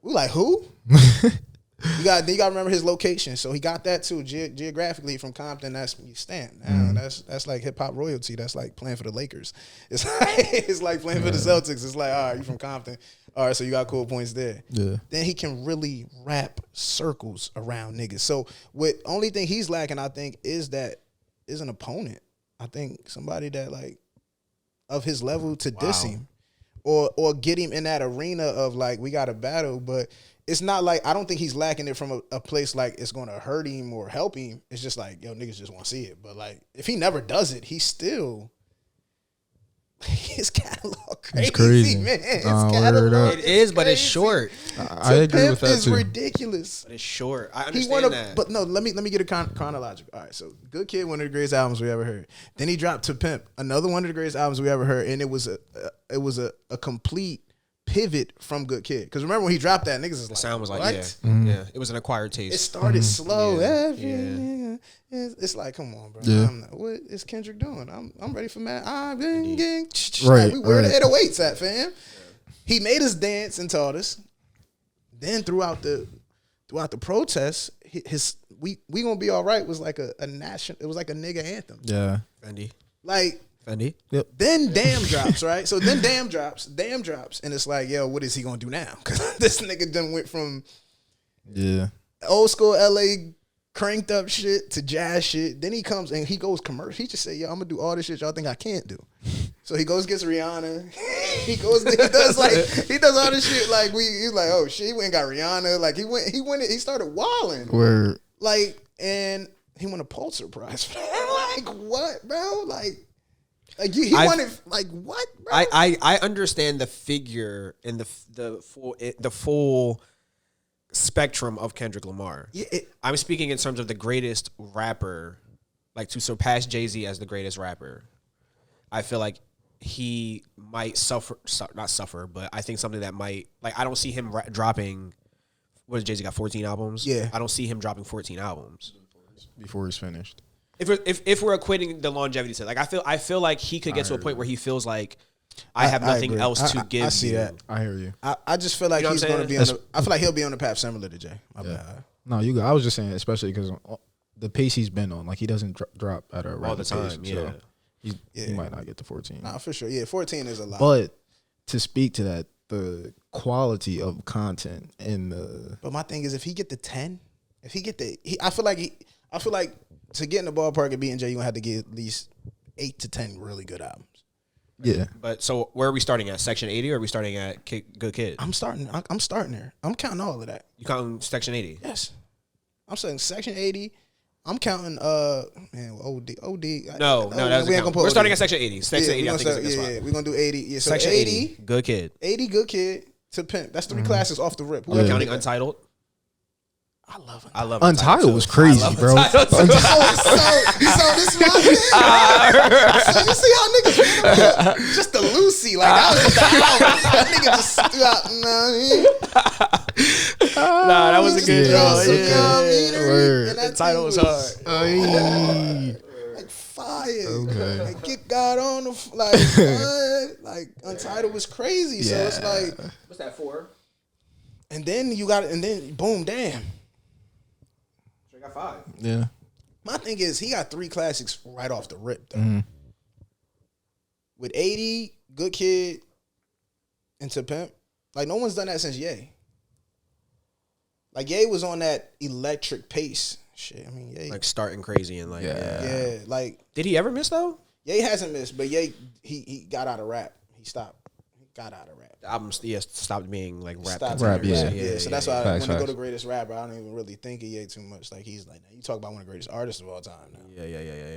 We like, who? You got to remember his location. So he got that too. Geographically from Compton, that's you stand. That's like hip hop royalty. That's like playing for the Lakers. It's like playing for the Celtics. It's like, all right, you from Compton. All right, so you got cool points there. Yeah. Then he can really wrap circles around niggas. So what only thing he's lacking, I think, is an opponent. I think somebody that like of his level to diss him or get him in that arena of like we got to battle, but it's not like I don't think he's lacking it from a place like it's going to hurt him or help him. It's just like, yo, niggas just want to see it. But like if he never does it, he's still his catalog crazy, man. His catalog it is, but it's short. I agree with that is too. Ridiculous. But it's short. I understand that. But no, let me get a chronological. All right, so Good Kid, one of the greatest albums we ever heard. Then he dropped To Pimp, another one of the greatest albums we ever heard, and it was a complete pivot from Good Kid. Because remember when he dropped that, niggas was like, sound was like, what? Yeah, it was an acquired taste. It started slow. Yeah. It's like, come on, bro. Yeah. What is Kendrick doing? I'm ready for Matt. I've been getting right. We where the 808s at, fam? He made us dance and taught us. Then throughout the protests, we gonna be all right was like a national. It was like a nigga anthem. Yeah. Fendi. Like. Fendi. Yep. Then Damn drops, right? So then Damn drops, and it's like, yo, what is he gonna do now? Because this nigga done went from old school LA cranked up shit to jazz shit. Then he comes and he goes commercial. He just say, yo, I'm gonna do all this shit y'all think I can't do. So he goes gets Rihanna. he does all this shit like he's like, oh shit, he went and got Rihanna. Like he started wilding. Where and he won a Pulitzer Prize for that. Like what, bro? Like he wanted like what, bro? I understand the figure and the full spectrum of Kendrick Lamar. Yeah, I'm speaking in terms of the greatest rapper, like to surpass Jay-Z as the greatest rapper. I feel like he might not suffer, but I think something that might, like, I don't see him dropping. What does Jay-Z got? 14 albums. Yeah, I don't see him dropping 14 albums before he's finished. If we're equating the longevity to, like, I feel like he could get to a point where he feels like I have nothing else to give. I see that. I hear you. I just feel like he's going to be on I feel like he'll be on the path similar to Jay. My bad. No, you. I was just saying, especially because the pace he's been on, like he doesn't drop at a all the time. Pace, so he might not get to 14. Nah, for sure. Yeah, 14 is a lot. But to speak to that, quality of content and the. But my thing is, if he get to 10, if he get the, I feel like to get in the ballpark and beating Jay, you gonna have to get at least 8 to 10 really good albums. Yeah. But so where are we starting at? Section 80 or are we starting at Good Kid? I'm starting there. I'm counting all of that. You counting Section 80? Yes. I'm saying Section 80. I'm counting OD. No, we that's ain't gonna put we're starting OD. at Section 80. Section 80, I think is a good spot. We're gonna do 80. Yeah, so Section 80, Good Kid. 80 Good Kid to Pimp. That's 3 classics off the rip. We're counting Untitled. I love it. I love Untitled was crazy, bro. So this is my thing. So you see how niggas just the Lucy, like that was just the album. That nigga just threw out. Nah, that was a good job. Yeah. Untitled was hard. Like fire. Okay. Like get God on the what? Like Untitled was crazy. So it's like, What's that for? and then you got it, and then boom, damn. So you got 5. Yeah. My thing is, he got 3 classics right off the rip, though. With 80, Good Kid, and To Pimp. Like, no one's done that since Ye. Like, Ye was on that electric pace. Shit, I mean, Ye. Like starting crazy and like, Yeah, like. Did he ever miss though? Ye hasn't missed, but Ye, he got out of rap. He stopped. He got out of rap. The album, stopped being like rap. Stopped Rap, being yeah. So that's why Facts, when you go facts. to greatest rapper, I don't even really think of Ye too much. Like, he's like, you talk about one of the greatest artists of all time now. Yeah.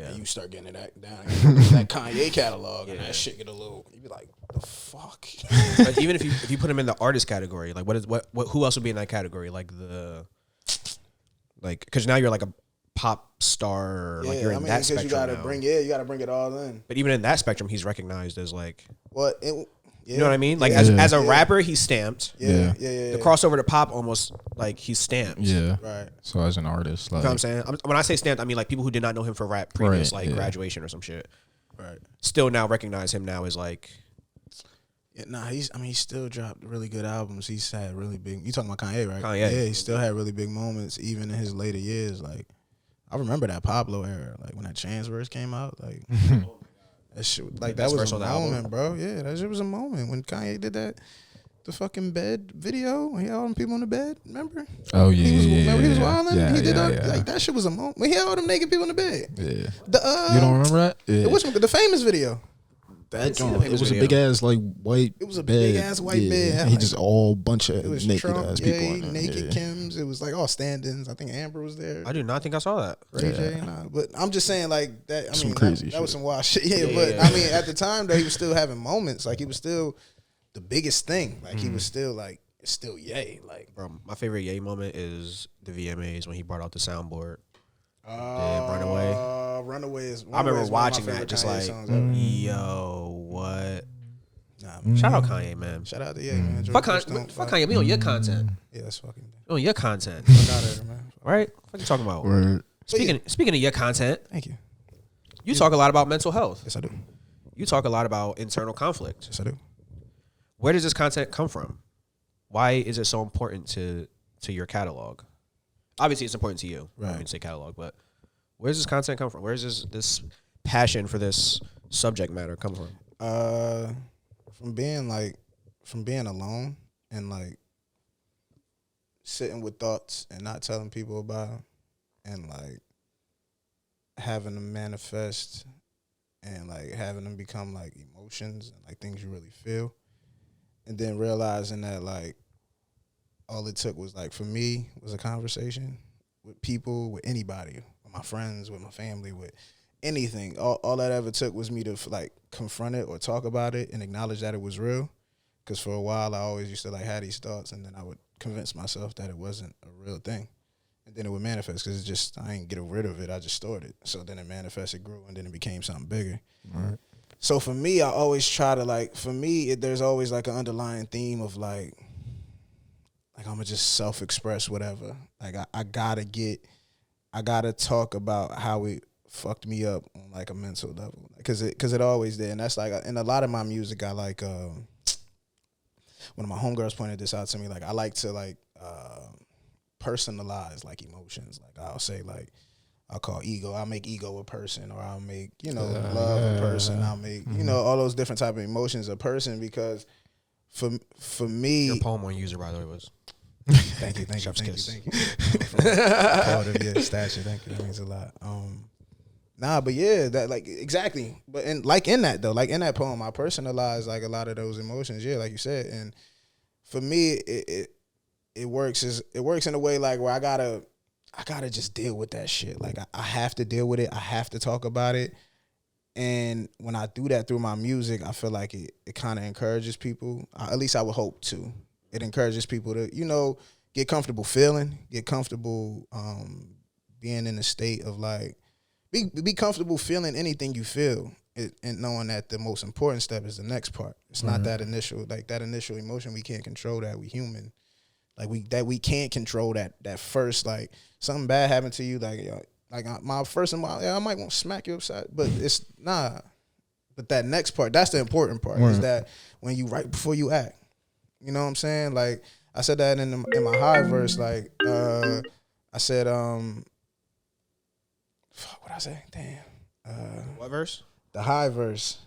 And you start getting that down, that Kanye catalog, and that shit get a little. You be like, the fuck. But even if you put him in the artist category, like what who else would be in that category? Like because now you're like a pop star, like you're in that spectrum. You gotta now. you gotta bring it all in. But even in that spectrum, he's recognized as like, You you know what I mean? Like as a rapper, he's stamped. Yeah. The crossover to pop, almost like he's stamped. Yeah. Right. So as an artist, like, You know what I'm saying? When I say stamped, I mean like people who did not know him for rap previous, graduation or some shit. Right. Still now recognize him now as like. Yeah, nah, he still dropped really good albums. He's had really big. You talking about Kanye, right? Kanye. Yeah, he still had really big moments, even in his later years. Like, I remember that Pablo era, like when that Chance verse came out. Like, that shit, like that was a moment, bro. Yeah, that shit was a moment when Kanye did that. The fucking bed video when he had all them people in the bed. Remember? oh yeah, Remember he was wilding. Yeah, he did yeah, like that shit was a moment. When he had all them naked people in the bed. Yeah. You don't remember that? Yeah. The famous video. That joint, it was a big ass like white. It was a bed. big ass white bed. And he just all bunch of It was naked Trump, ass Ye, people in there. naked Kims. It was like all stand-ins. I think Amber was there. I do not think I saw that. Ray J, but I'm just saying like that. I mean, crazy that was shit. some wild shit. Yeah, but I mean, at the time though, he was still having moments. Like he was still the biggest thing. Like he was still like it's still Ye. Like Bro, my favorite Ye moment is the VMAs when he brought out the soundboard. Runaway. Runaway is. I remember is one of my watching that, favorite just Kanye like, songs ever. yo, what? Nah, man. Shout out Kanye, man. Shout out to Ye, man. Fuck Kanye, we on your content. Yeah, that's fucking. We on your content, Fuck out of here, man. right? What you talking about? Word. Speaking of your content, Thank you. you talk a lot about mental health. Yes, I do. You talk a lot about internal conflict. Yes, I do. Where does this content come from? Why is it so important to your catalog? Obviously, it's important to you. Right. I mean, say catalog, but where does this content come from? Where does this passion for this subject matter come from? From being alone and like sitting with thoughts and not telling people about them, and like having them manifest and like having them become like emotions and like things you really feel, and then realizing that like all it took was like for me was a conversation with people, with anybody, with my friends, with my family, with anything. All that ever took was me to like confront it or talk about it and acknowledge that it was real. Because for a while I always used to like have these thoughts, and then I would convince myself that it wasn't a real thing, and then it would manifest because it's just I ain't get rid of it. I just stored it. So then it manifested, grew, and then it became something bigger. Right. So for me, I always try to like. For me, there's always like an underlying theme of like I'm gonna just self-express whatever. Like I gotta talk about how it fucked me up on like a mental level, because it always did. And that's like in a lot of my music, I like one of my homegirls pointed this out to me. Like I like to like personalize like emotions. Like I'll say like I'll call ego. I'll make ego a person, or I'll make love a person. I'll make all those different type of emotions a person, because for me, Your poem on User, by the way, was. Thank you. Chef's kiss. Thank you. Proud of your stature. Thank you. That means a lot. Nah, but yeah, that like exactly. But in that though, like in that poem, I personalized like a lot of those emotions. Yeah, like you said, and for me, it works in a way like where I gotta just deal with that shit. Like I have to deal with it. I have to talk about it. And when I do that through my music, I feel like it kind of encourages people. At least I would hope to. It encourages people to, get comfortable feeling, get comfortable being in a state of like, be comfortable feeling anything you feel, and knowing that the most important step is the next part. It's not that initial emotion. We can't control that. We human. Like we can't control that first, like something bad happened to you, my first, I might want to smack you upside, but it's nah. But that next part, that's the important part, is that when you right before you act. You know what I'm saying? Like I said that in my high verse. Like I said, what I say? Damn. What verse? The high verse.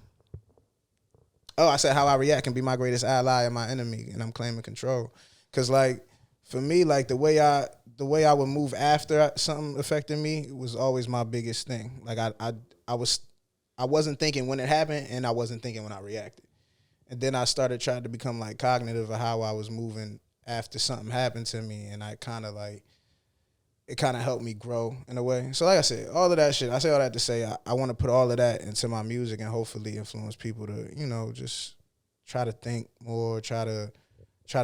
Oh, I said how I react can be my greatest ally and my enemy, and I'm claiming control. Cause like for me, like the way I would move after something affected me was always my biggest thing. Like I wasn't thinking when it happened, and I wasn't thinking when I reacted. And then I started trying to become like cognitive of how I was moving after something happened to me, and it kind of helped me grow in a way. So like I said, all of that shit, I say all that to say I want to put all of that into my music and hopefully influence people to, just try to think more, try to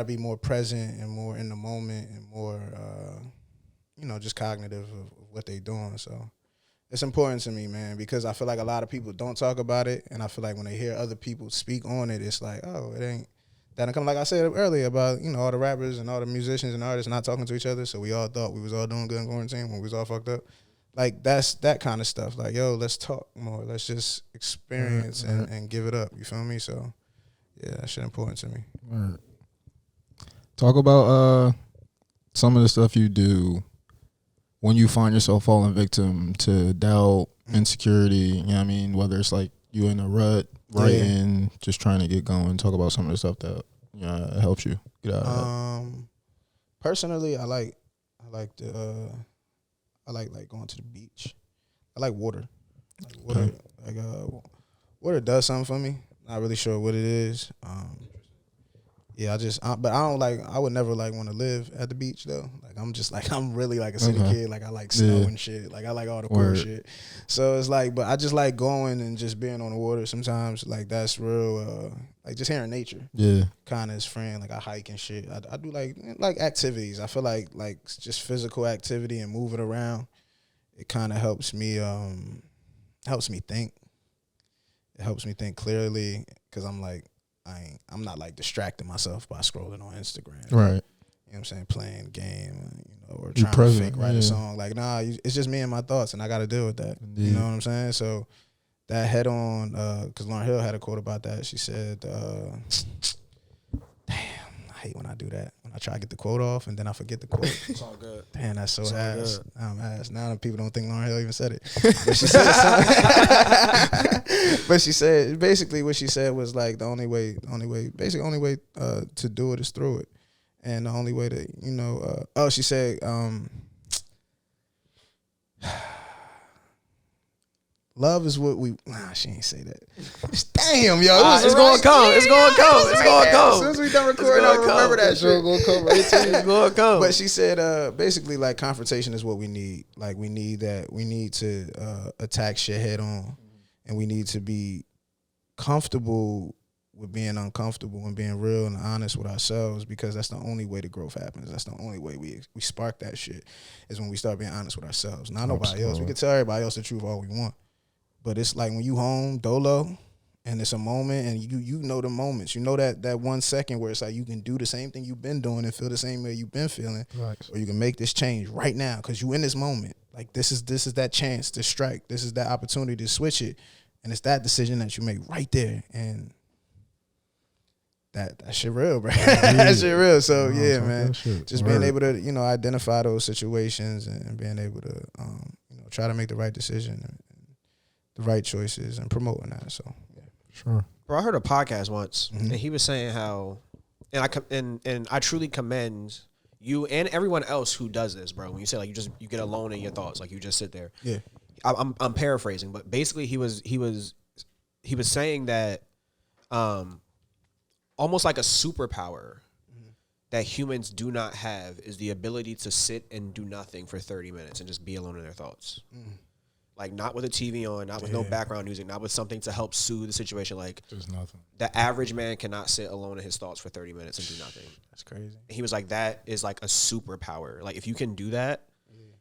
be more present and more in the moment and more, just cognitive of what they doing. So it's important to me, man, because I feel like a lot of people don't talk about it, and I feel like when they hear other people speak on it, it's like, oh, it ain't that come. Like I said earlier about, all the rappers and all the musicians and artists not talking to each other, so we all thought we was all doing good in quarantine when we was all fucked up. Like that's that kind of stuff. Like, yo, let's talk more. Let's just experience and give it up. You feel me? So yeah, that shit important to me. Right. Talk about some of the stuff you do when you find yourself falling victim to doubt, insecurity, you know what I mean? Whether it's like you in a rut, writing, just trying to get going. Talk about some of the stuff that helps you get out of that. Personally, I like going to the beach. I like water. Water does something for me. Not really sure what it is. Yeah, but I don't I would never want to live at the beach though. Like I'm really like a city kid. Like I like snow and shit. Like I like all the cool shit. So it's like, but I just like going and just being on the water sometimes. Like that's real, like just hearing nature. Yeah. Kind of is friend. Like I hike and shit. I do like activities. I feel like just physical activity and moving around. It kind of helps me think. It helps me think clearly because I'm like, I'm not like distracting myself by scrolling on Instagram. Right. You know what I'm saying? Playing a game, or trying to fake write a song. Like, nah, it's just me and my thoughts, and I got to deal with that. Indeed. You know what I'm saying? So that head on, because Lauryn Hill had a quote about that. She said, damn, I hate when I do that. When I try to get the quote off and then I forget the quote. It's all good. Damn, that's so ass. I'm ass. Now people don't think Lauryn Hill even said it. But she said something. But she said, basically what she said was like the only way to do it is through it. And the only way to, she said, love is what we. Nah, she ain't say that. Damn, yo, it's gonna come. It's gonna come. It's gonna come. As soon as we done recording, I'll remember that shit. It's gonna come right to you. It's gonna come. But she said, basically, like confrontation is what we need. Like we need that. We need to attack shit head on, and we need to be comfortable with being uncomfortable and being real and honest with ourselves, because that's the only way the growth happens. That's the only way we spark that shit, is when we start being honest with ourselves. Not nobody else. We can tell everybody else the truth all we want. But it's like when you home dolo and it's a moment and you know the moments. You know that 1 second where it's like you can do the same thing you've been doing and feel the same way you've been feeling. Right. Or you can make this change right now because you in this moment. Like this is that chance to strike. This is that opportunity to switch it. And it's that decision that you make right there. And that shit real, bro. That shit real. So yeah, man. Just being able to, identify those situations and being able to try to make the right decision and the right choices and promoting that. So yeah. Sure. Bro, I heard a podcast once and he was saying how, and I truly commend you and everyone else who does this, bro. When you say like you get alone in your thoughts, like you just sit there. Yeah. I'm paraphrasing, but basically he was saying that almost like a superpower that humans do not have is the ability to sit and do nothing for 30 minutes and just be alone in their thoughts. Like, not with a TV on, not with no background music, not with something to help soothe the situation. Like, just nothing. The average man cannot sit alone in his thoughts for 30 minutes and do nothing. That's crazy. And he was like, that is like a superpower. Like, if you can do that,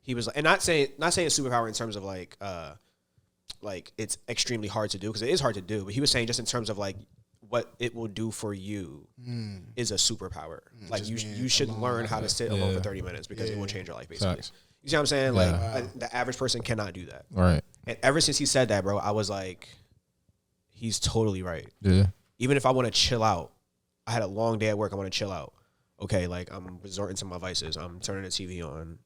he was like, and not saying a superpower in terms of like it's extremely hard to do, because it is hard to do, but he was saying just in terms of like what it will do for you is a superpower. Like, you should learn how to sit alone for 30 minutes because it will change your life, basically. Facts. You see what I'm saying? Like, the average person cannot do that. Right. And ever since he said that, bro, I was like, he's totally right. Yeah. Even if I want to chill out, I had a long day at work, I want to chill out. Okay, like, I'm resorting to my vices. I'm turning the TV on.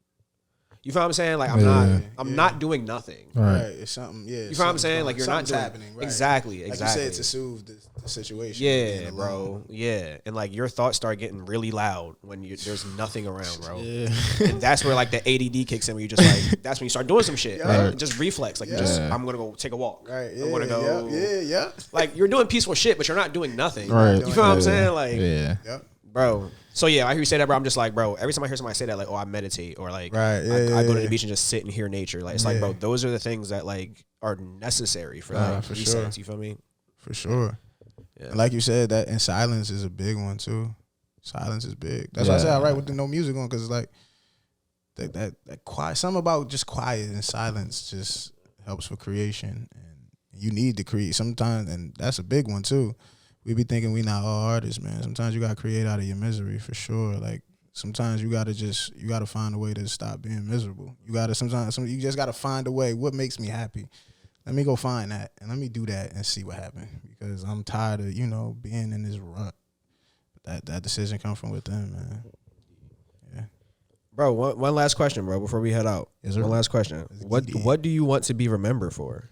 You feel what I'm saying? Like, I'm not doing nothing. Right. It's something, You feel what I'm saying? Like, you're not doing happening, right? Exactly. Like you said, to soothe the situation. Yeah, bro. Yeah. And like, your thoughts start getting really loud when there's nothing around, bro. Yeah. And that's where like the ADD kicks in, where you just like, that's when you start doing some shit. Right? Just reflex. Like, I'm going to go take a walk. Right. I'm going to go. Yeah. Like, you're doing peaceful shit, but you're not doing nothing. Right. You feel what I'm saying? Like, Yep. Bro. So yeah, I hear you say that, bro. I'm just like, bro, every time I hear somebody say that, like, oh, I meditate, or like, I go to the beach and just sit and hear nature. Like, it's like, bro, those are the things that like are necessary for like for resets. sure. You feel me? For sure. Yeah. And like you said, that and silence is a big one too. Silence is big. That's why I say I write with the no music on, because like that quiet, something about just quiet and silence just helps for creation, and you need to create sometimes, and that's a big one too. We be thinking we not all artists, man. Sometimes you gotta create out of your misery, for sure. Like, sometimes you gotta find a way to stop being miserable. You just gotta find a way. What makes me happy? Let me go find that, and let me do that and see what happens, because I'm tired of, being in this rut. But that decision comes from within, man. Yeah. Bro, one last question, bro, before we head out. One last question. What do you want to be remembered for?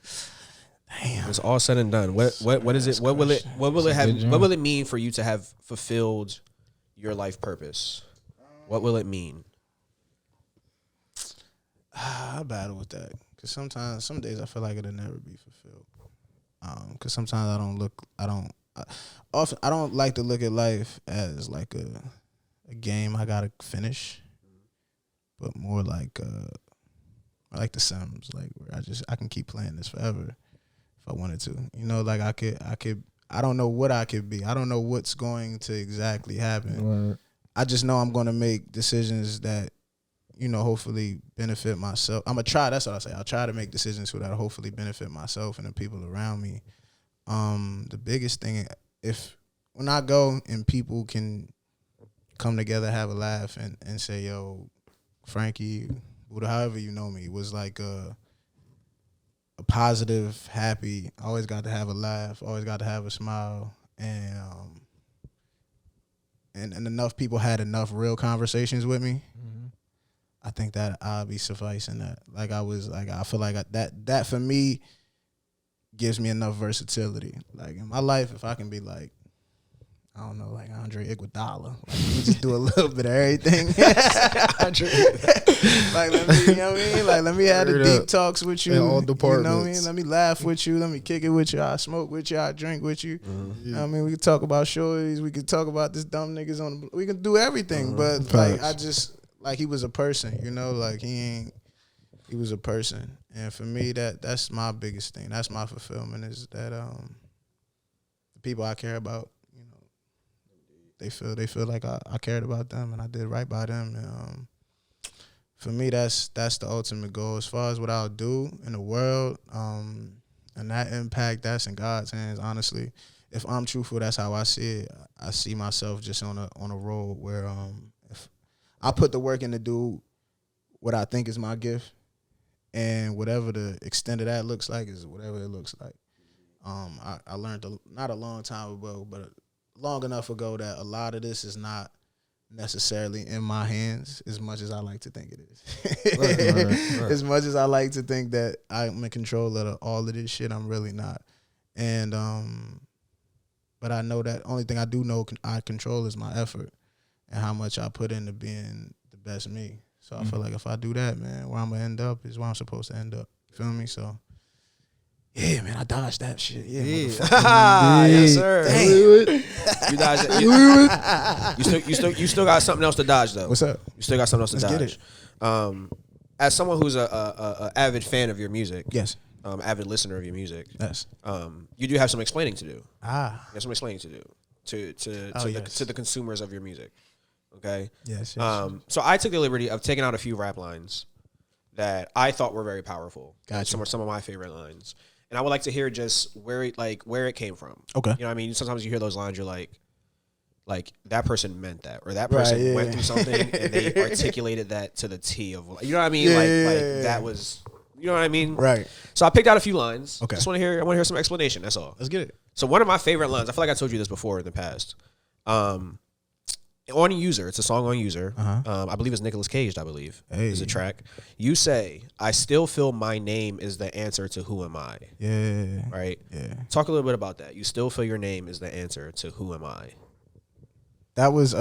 Damn. It's all said and done. What is it? What will it mean for you to have fulfilled your life purpose? What will it mean? I battle with that, because some days I feel like it'll never be fulfilled. Because sometimes I don't like to look at life as like a game I gotta finish, but more like I like the Sims, like where I can keep playing this forever if I wanted to. Like I don't know what I could be. I don't know what's going to exactly happen. Right. I just know I'm going to make decisions that, hopefully benefit myself. I'm going to try. That's what I say. I'll try to make decisions that hopefully benefit myself and the people around me. The biggest thing, when I go and people can come together, have a laugh, and say, yo, Franky, however you know me, was like a positive, happy, always got to have a laugh, always got to have a smile, and enough people had enough real conversations with me. Mm-hmm. I think that I'll be sufficing that. Like, I feel like that for me gives me enough versatility. Like, in my life, if I can be like, I don't know, like Andre Iguodala, like, we just do a little bit of everything. Like, let me, you know what I mean? Like, let me have the deep talks with you. In all departments. You know what I mean? Let me laugh with you. Let me kick it with you. I smoke with you. I drink with you. Mm-hmm. You know what I mean? We can talk about shorties. We can talk about this dumb niggas on the. We can do everything. But like, I just like, he was a person. Like, he was a person. And for me, that's my biggest thing. That's my fulfillment, is that the people I care about, they feel like I cared about them and I did right by them. And for me, that's the ultimate goal. As far as what I'll do in the world, and that impact, that's in God's hands, honestly. If I'm truthful, that's how I see it. I see myself just on a road where if I put the work in to do what I think is my gift, and whatever the extent of that looks like is whatever it looks like. I learned not a long time ago, but long enough ago, that a lot of this is not necessarily in my hands as much as I like to think it is. Right. As much as I like to think that I'm in control of all of this shit, I'm really not. And but I know that only thing I do know I control is my effort and how much I put into being the best me. So I feel like if I do that, man, where I'm gonna end up is where I'm supposed to end up. You feel me? So yeah, man, I dodged that shit. Yeah. Yes, sir. Damn. You dodged it. You still got something else to dodge though. What's up? You still got something else to Let's dodge. get it. As someone who's a avid fan of your music, Yes. Avid listener of your music, Yes. You do have some explaining to do. You Ah. have some explaining to do to Yes. the consumers of your music. Okay. Yes. So I took the liberty of taking out a few rap lines that I thought were very powerful. Gotcha. Some of my favorite lines, and I would like to hear just where it came from. Okay. You know what I mean? Sometimes you hear those lines, you're like that person meant that, or that person went through something and they articulated that to the T of, you know what I mean? That was, you know what I mean? Right. So I picked out a few lines. Okay. I want to hear some explanation. That's all. Let's get it. So one of my favorite lines, I feel like I told you this before in the past. On User, it's a song on User. I believe it's Nicolas Cage, I believe, is a track. You say, I still feel my name is the answer to who am I. Yeah. Right? Yeah. Talk a little bit about that. You still feel your name is the answer to who am I. That was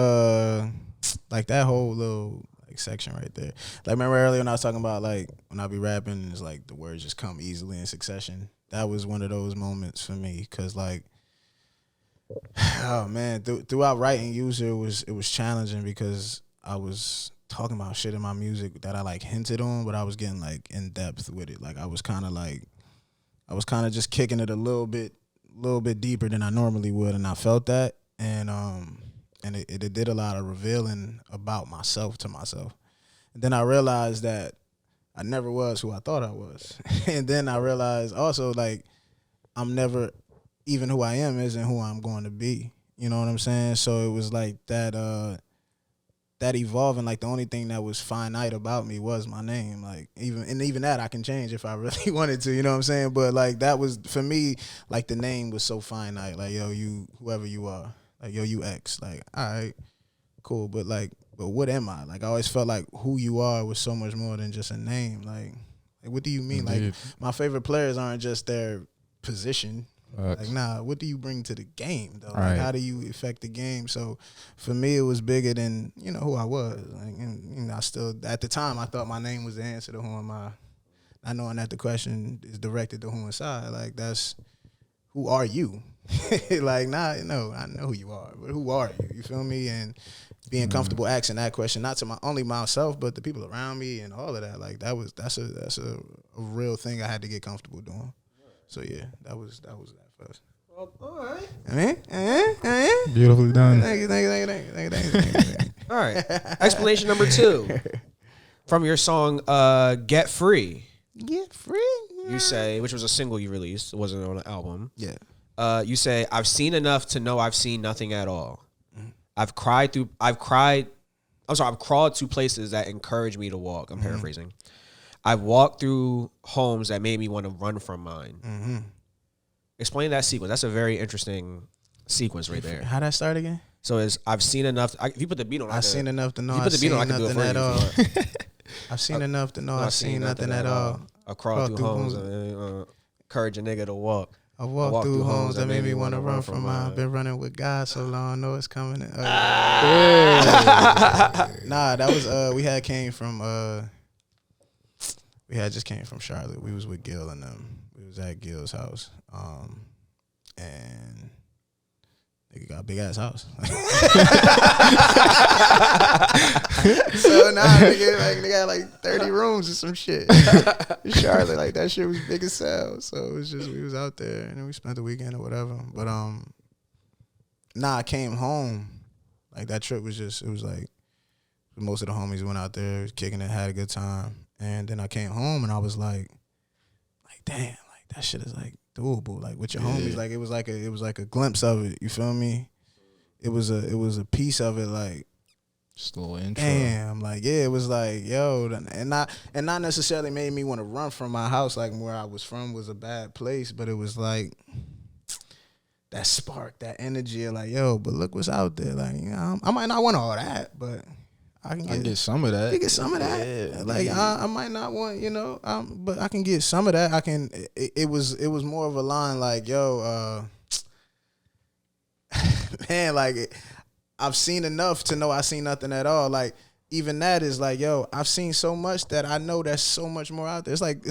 like that whole little like section right there. Like remember earlier when I was talking about like when I be rapping, it's like the words just come easily in succession. That was one of those moments for me because like, oh man, throughout writing User it was challenging because I was talking about shit in my music that I like hinted on, but I was getting like in depth with it. Like I was kind of just kicking it a little bit deeper than I normally would, and I felt that, and it did a lot of revealing about myself to myself. And then I realized that I never was who I thought I was, and then I realized also like I'm never even who I am isn't who I'm going to be. You know what I'm saying? So it was like that evolving, like the only thing that was finite about me was my name. Like even that I can change if I really wanted to, you know what I'm saying? But like that was for me, like the name was so finite. Like, yo, you whoever you are. Like, yo, you X. Like, all right, cool. But what am I? Like I always felt like who you are was so much more than just a name. Like what do you mean? Indeed. Like my favorite players aren't just their position. Like, nah, what do you bring to the game, though? Right. Like, how do you affect the game? So, for me, it was bigger than, who I was. Like, and, I still, at the time, I thought my name was the answer to who am I. Not knowing that the question is directed to who inside. Like, that's, who are you? Like, nah, no, I know who you are, but who are you? You feel me? And being comfortable asking that question, not to only myself, but the people around me and all of that. Like, that's a real thing I had to get comfortable doing. So yeah, that was that first. Well, all right. Beautifully done. Thank you. All right. Explanation number 2 from your song "Get Free." Get free. You say, which was a single you released, it wasn't on an album. Yeah. You say, I've seen enough to know I've seen nothing at all. I've crawled to places that encourage me to walk. I'm paraphrasing. I've walked through homes that made me want to run from mine. Explain that sequence. That's a very interesting sequence right there. How that start again? So I've seen enough. If you put the beat on, I've seen enough to know I've seen nothing at all. I've seen enough to know I've seen nothing at all. I crawled through homes and encourage a nigga to walk. I walked through homes that made me want to run from mine. I've been running with God so long, I know it's coming. Nah, that was we had just came from Charlotte. We was with Gil and them. We was at Gil's house. And nigga got a big ass house. So now nigga got like 30 rooms or some shit. In Charlotte, like that shit was big as hell. So it was just we was out there and then we spent the weekend or whatever. But I came home. Like that trip was just, it was like most of the homies went out there, was kicking it, had a good time. And then I came home and I was like damn, like that shit is like doable. Like with your homies, like it was like a glimpse of it. You feel me? It was a piece of it. Like just a little intro. Damn, like yeah, it was like yo, and not necessarily made me want to run from my house. Like where I was from was a bad place, but it was like that spark, that energy of like yo, but look what's out there. Like I might not want all that, but I can get some of that. You get some of that. Yeah, like I might not want, but I can get some of that. I can. It was more of a line like, yo, man, like I've seen enough to know I seen nothing at all. Like even that is like, yo, I've seen so much that I know there's so much more out there. It's like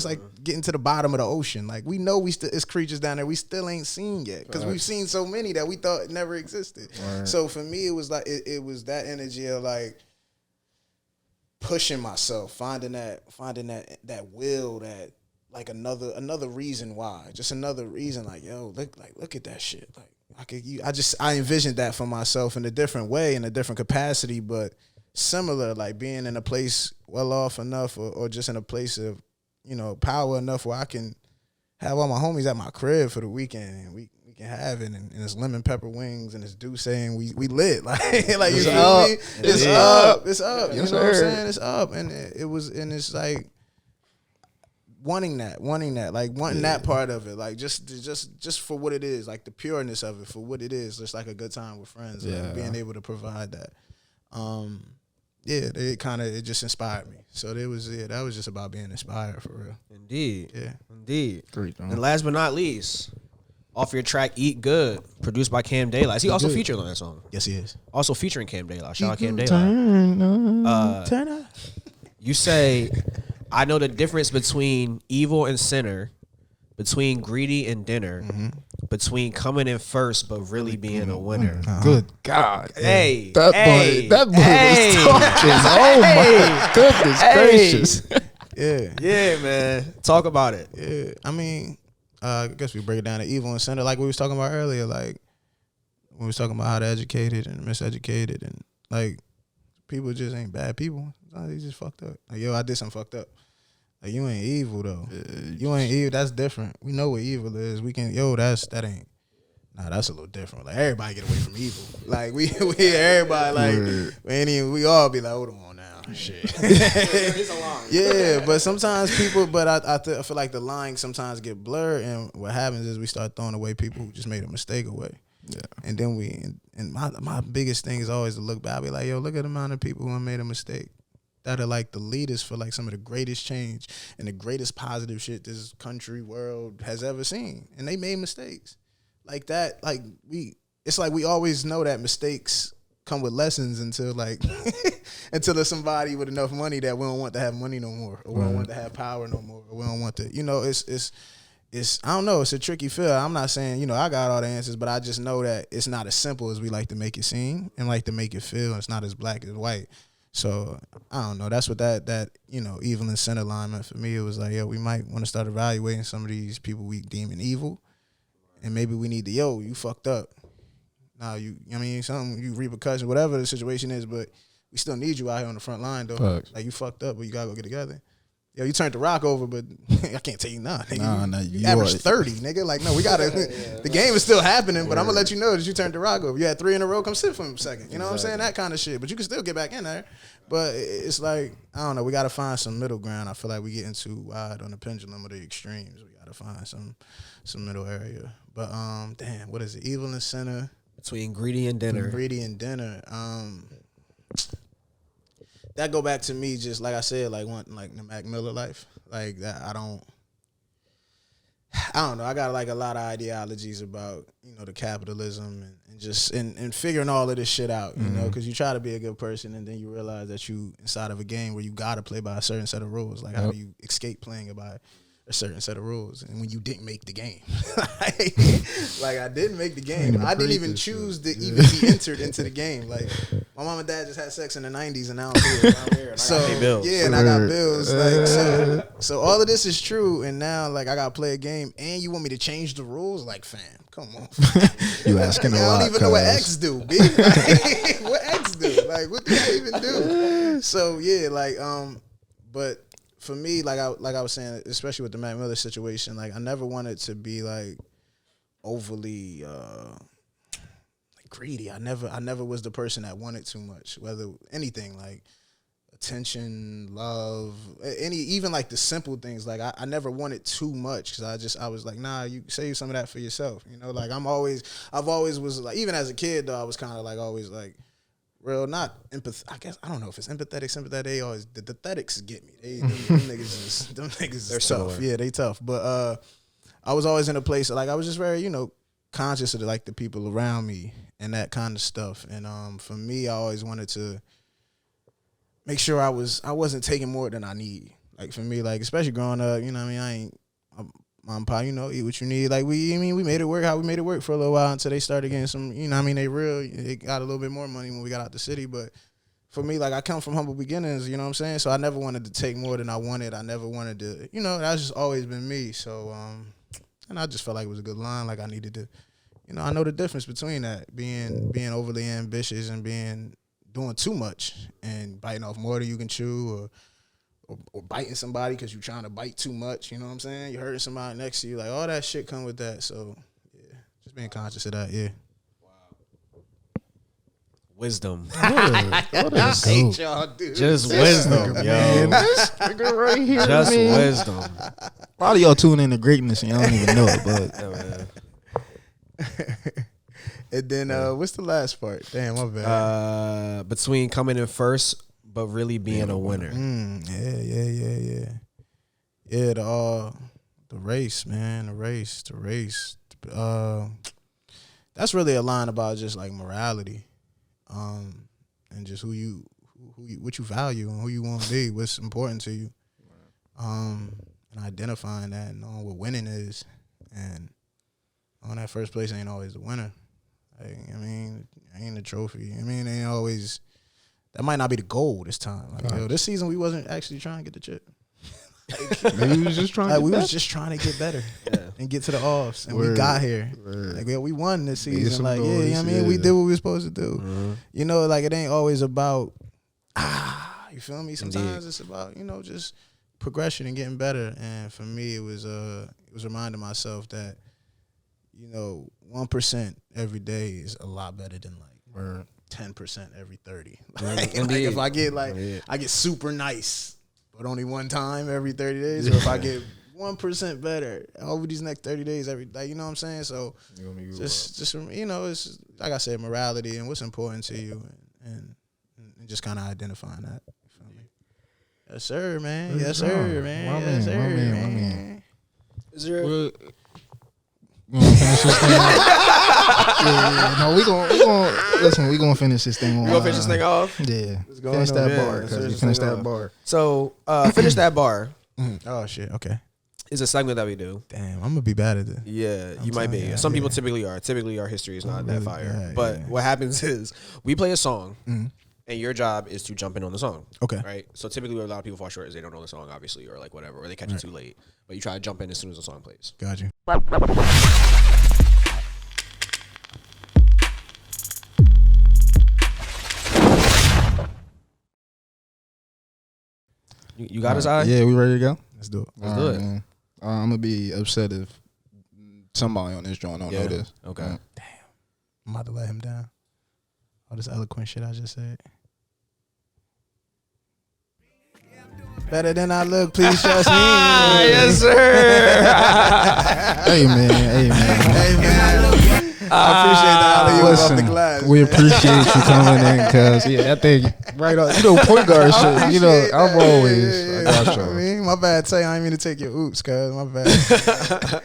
getting to the bottom of the ocean. Like we know it's creatures down there we still ain't seen yet because we've seen so many that we thought never existed. Right. So for me, it was like it was that energy of like pushing myself, finding that will, that like another reason why, just another reason. Like, yo, look at that shit. Like I envisioned that for myself in a different way, in a different capacity, but similar, like being in a place well off enough or just in a place of, you know, power enough where I can have all my homies at my crib for the weekend and we can have it and it's lemon pepper wings and it's Douce and we lit. Like you feel me? It's up. It's up. You know what I'm saying? It's up. And it's like wanting that, like wanting that part of it, like just for what it is, like the pureness of it for what it is, just like a good time with friends, like being able to provide that. It just inspired me. So that was just about being inspired for real. Indeed. Yeah. Indeed. Great. And last but not least, off your track Eat Good, produced by Kam Dela. Is he also featured on that song? Yes, he is. Also featuring Kam Dela. Shout out Kam Dela. You say, I know the difference between evil and sinner, between greedy and dinner, between coming in first but really being a winner. Good God. Hey. That boy was talking. Oh my goodness gracious. Yeah, man. Talk about it. Yeah. I mean, I guess we break it down to evil and sinner like we was talking about earlier, like when we was talking about how the educated and miseducated and like people just ain't bad people. They just fucked up. Like, yo, I did something fucked up. Like, you ain't evil though. You ain't evil. That's different. We know what evil is. We can. That's a little different. Like everybody get away from evil. Like we everybody like we all be like, hold on now, shit. It's a line. Yeah, but sometimes people. But I feel like the lines sometimes get blurred, and what happens is we start throwing away people who just made a mistake away. Yeah, and then my biggest thing is always to look back. I be like, yo, look at the amount of people who have made a mistake, that are like the leaders for like some of the greatest change and the greatest positive shit this country, world has ever seen. And they made mistakes. Like that, like it's like we always know that mistakes come with lessons until until there's somebody with enough money that we don't want to have money no more, or we don't want to have power no more, or we don't want to, it's I don't know, it's a tricky feel. I'm not saying, I got all the answers, but I just know that it's not as simple as we like to make it seem and like to make it feel. It's not as black as white. So I don't know. That's what that evil and sin alignment for me. It was like, yo, we might want to start evaluating some of these people we deeming evil, and maybe we need to, you fucked up. Now you repercussions, whatever the situation is, but we still need you out here on the front line though. Facts. Like you fucked up, but you gotta go get together. Yo, you turned the rock over, but I can't tell you nigga. Nah, you averaged 30, nigga. Like, no, we gotta. The game is still happening, but I'm gonna let you know that you turned the rock over. You had 3 in a row. Come sit for a second. You know what I'm saying? That kind of shit. But you can still get back in there. But it's like, I don't know. We gotta find some middle ground. I feel like we getting too wide on the pendulum of the extremes. We gotta find some middle area. But damn, what is it? Evil and sinner. Between greedy and dinner. That go back to me, just like I said, like wanting like the Mac Miller life, like that. I don't know. I got like a lot of ideologies about the capitalism and just and figuring all of this shit out, because you try to be a good person and then you realize that you inside of a game where you gotta play by a certain set of rules. Like how do you escape playing by a certain set of rules? And when you didn't make the game, like I didn't make the game. I didn't even choose to even be entered into the game. Like my mom and dad just had sex in the 90s and now I'm here. So and I got bills. Like so all of this is true, and now like I gotta play a game and you want me to change the rules? Like fam, come on. You asking a lot. I don't even know what X do, B. Like, what X do? Like what do I even do? So yeah, like but for me, like I was saying, especially with the Mac Miller situation, like I never wanted to be like overly like greedy. I never was the person that wanted too much, whether anything like attention, love, even like the simple things. Like I never wanted too much because I was like, nah, you save some of that for yourself. Like I've always was like, even as a kid though, I was kind of like always like. Real, not empath. I guess I don't know if it's empathetic, sympathetic. They always the pathetics get me. Them niggas is tough. Similar. Yeah, they tough. But I was always in a place like I was just very conscious of like the people around me and that kind of stuff. And for me, I always wanted to make sure I wasn't taking more than I need. Like for me, like especially growing up, you know what I mean, mom and pop, you know, eat what you need. Like we made it work how we made it work for a little while until they started getting some, you know what I mean, they got a little bit more money when we got out the city. But for me, like I come from humble beginnings, you know what I'm saying? So I never wanted to take more than I wanted. I never wanted to, you know, that's just always been me. So and I just felt like it was a good line. Like I needed to, you know, I know the difference between that, being overly ambitious and doing too much and biting off more than you can chew, or biting somebody because you're trying to bite too much. You know what I'm saying? You're hurting somebody next to you. Like all that shit come with that. So yeah, just being conscious of that. Yeah. Wisdom. What a hate y'all, dude. Just wisdom, yo. This nigga right here, Just man. wisdom. A lot of y'all tune into greatness and y'all don't even know it, but And then what's the last part? Damn, my bad. Between coming in first but really being a winner. Yeah, the race, man. The race. That's really a line about just like morality. And just what you value and who you want to be, what's important to you. And identifying that and knowing what winning is. And on that first place ain't always the winner. Like, I mean, ain't a trophy. I mean, ain't always, that might not be the goal this time. Like, yo, this season we wasn't actually trying to get the chip. maybe we was just trying. We was just trying to get better and get to the offs, and we got here. Like we won this season. Like I mean, we did what we were supposed to do. Mm-hmm. You know, like it ain't always about you feel me. Sometimes Indeed. it's about just progression and getting better. And for me, it was reminding myself that 1% every day is a lot better than like 10% every 30. Like if I get I get super nice, but only one time every 30 days, or if I get 1% better over these next 30 days every day, you know what I'm saying? So just it's like I said, morality and what's important to you, and just kind of identifying that. You feel me? Yes, sir, man. Yes, sir, man. Yes, sir, man. Is there? We gonna finish this thing. No, we gonna listen. We gonna finish this thing. You gonna finish this thing off? Yeah, finish that bar. Finish that bar. So finish that bar. Oh shit. Okay. Is a segment that we do. Damn, I'm gonna be bad at this. Yeah, you might be. Some people typically are. Typically, our history is not that fire. But what happens is we play a song, and your job is to jump in on the song. Okay. Right. So typically, where a lot of people fall short is they don't know the song, obviously, or like whatever, or they catch it too late. But you try to jump in as soon as the song plays. Got you. You got his eye? Yeah, we ready to go? Let's do it. Let's do it. Man. I'm gonna be upset if somebody on this joint don't know this. Okay. Damn. I'm about to let him down. All this eloquent shit I just said. Better than I look, please trust me. Yes, sir. Hey man. I appreciate that. You off the glass. We appreciate you coming in, cuz I think right on. Point guard shit. I'm always. I got you. I mean, my bad. Say I ain't mean to take your oops, cuz my bad.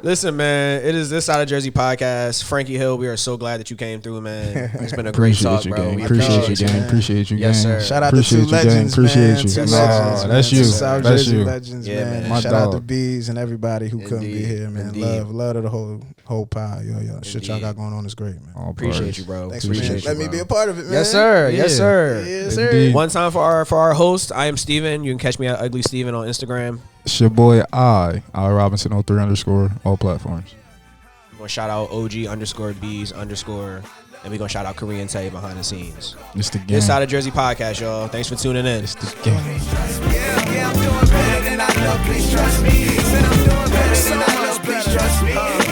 Listen, man, it is This Side of Jersey podcast. Franky Hill, we are so glad that you came through, man. It's been a great talk, bro. We Appreciate you, gang. Appreciate you, gang. Yes, sir. Shout out to two legends, Appreciate you. Two Legends, that's you. South That's Jersey you. legends, Yeah, man. man. Shout out to Bees and everybody who couldn't be Indeed. here, man. Indeed. Love to the whole pile, yo. Shit y'all got going on is great, man. Appreciate you, bro. Thanks for Appreciate you, letting me bro. be a part of it, man. Yes, sir. Yeah. Yes, sir. Yes, sir. Indeed. One time for our host, I am Steven. You can catch me at Ugly Steven on Instagram. It's your boy I Robinson 03 _ all platforms. We're going to shout out OG_Bees_, and we're going to shout out Korean Tay behind the scenes. It's the game. This Side of Jersey podcast, y'all. Thanks for tuning in. It's the game. Yeah, I'm doing better than I look, please trust me. Said I'm doing better than I look, please trust me.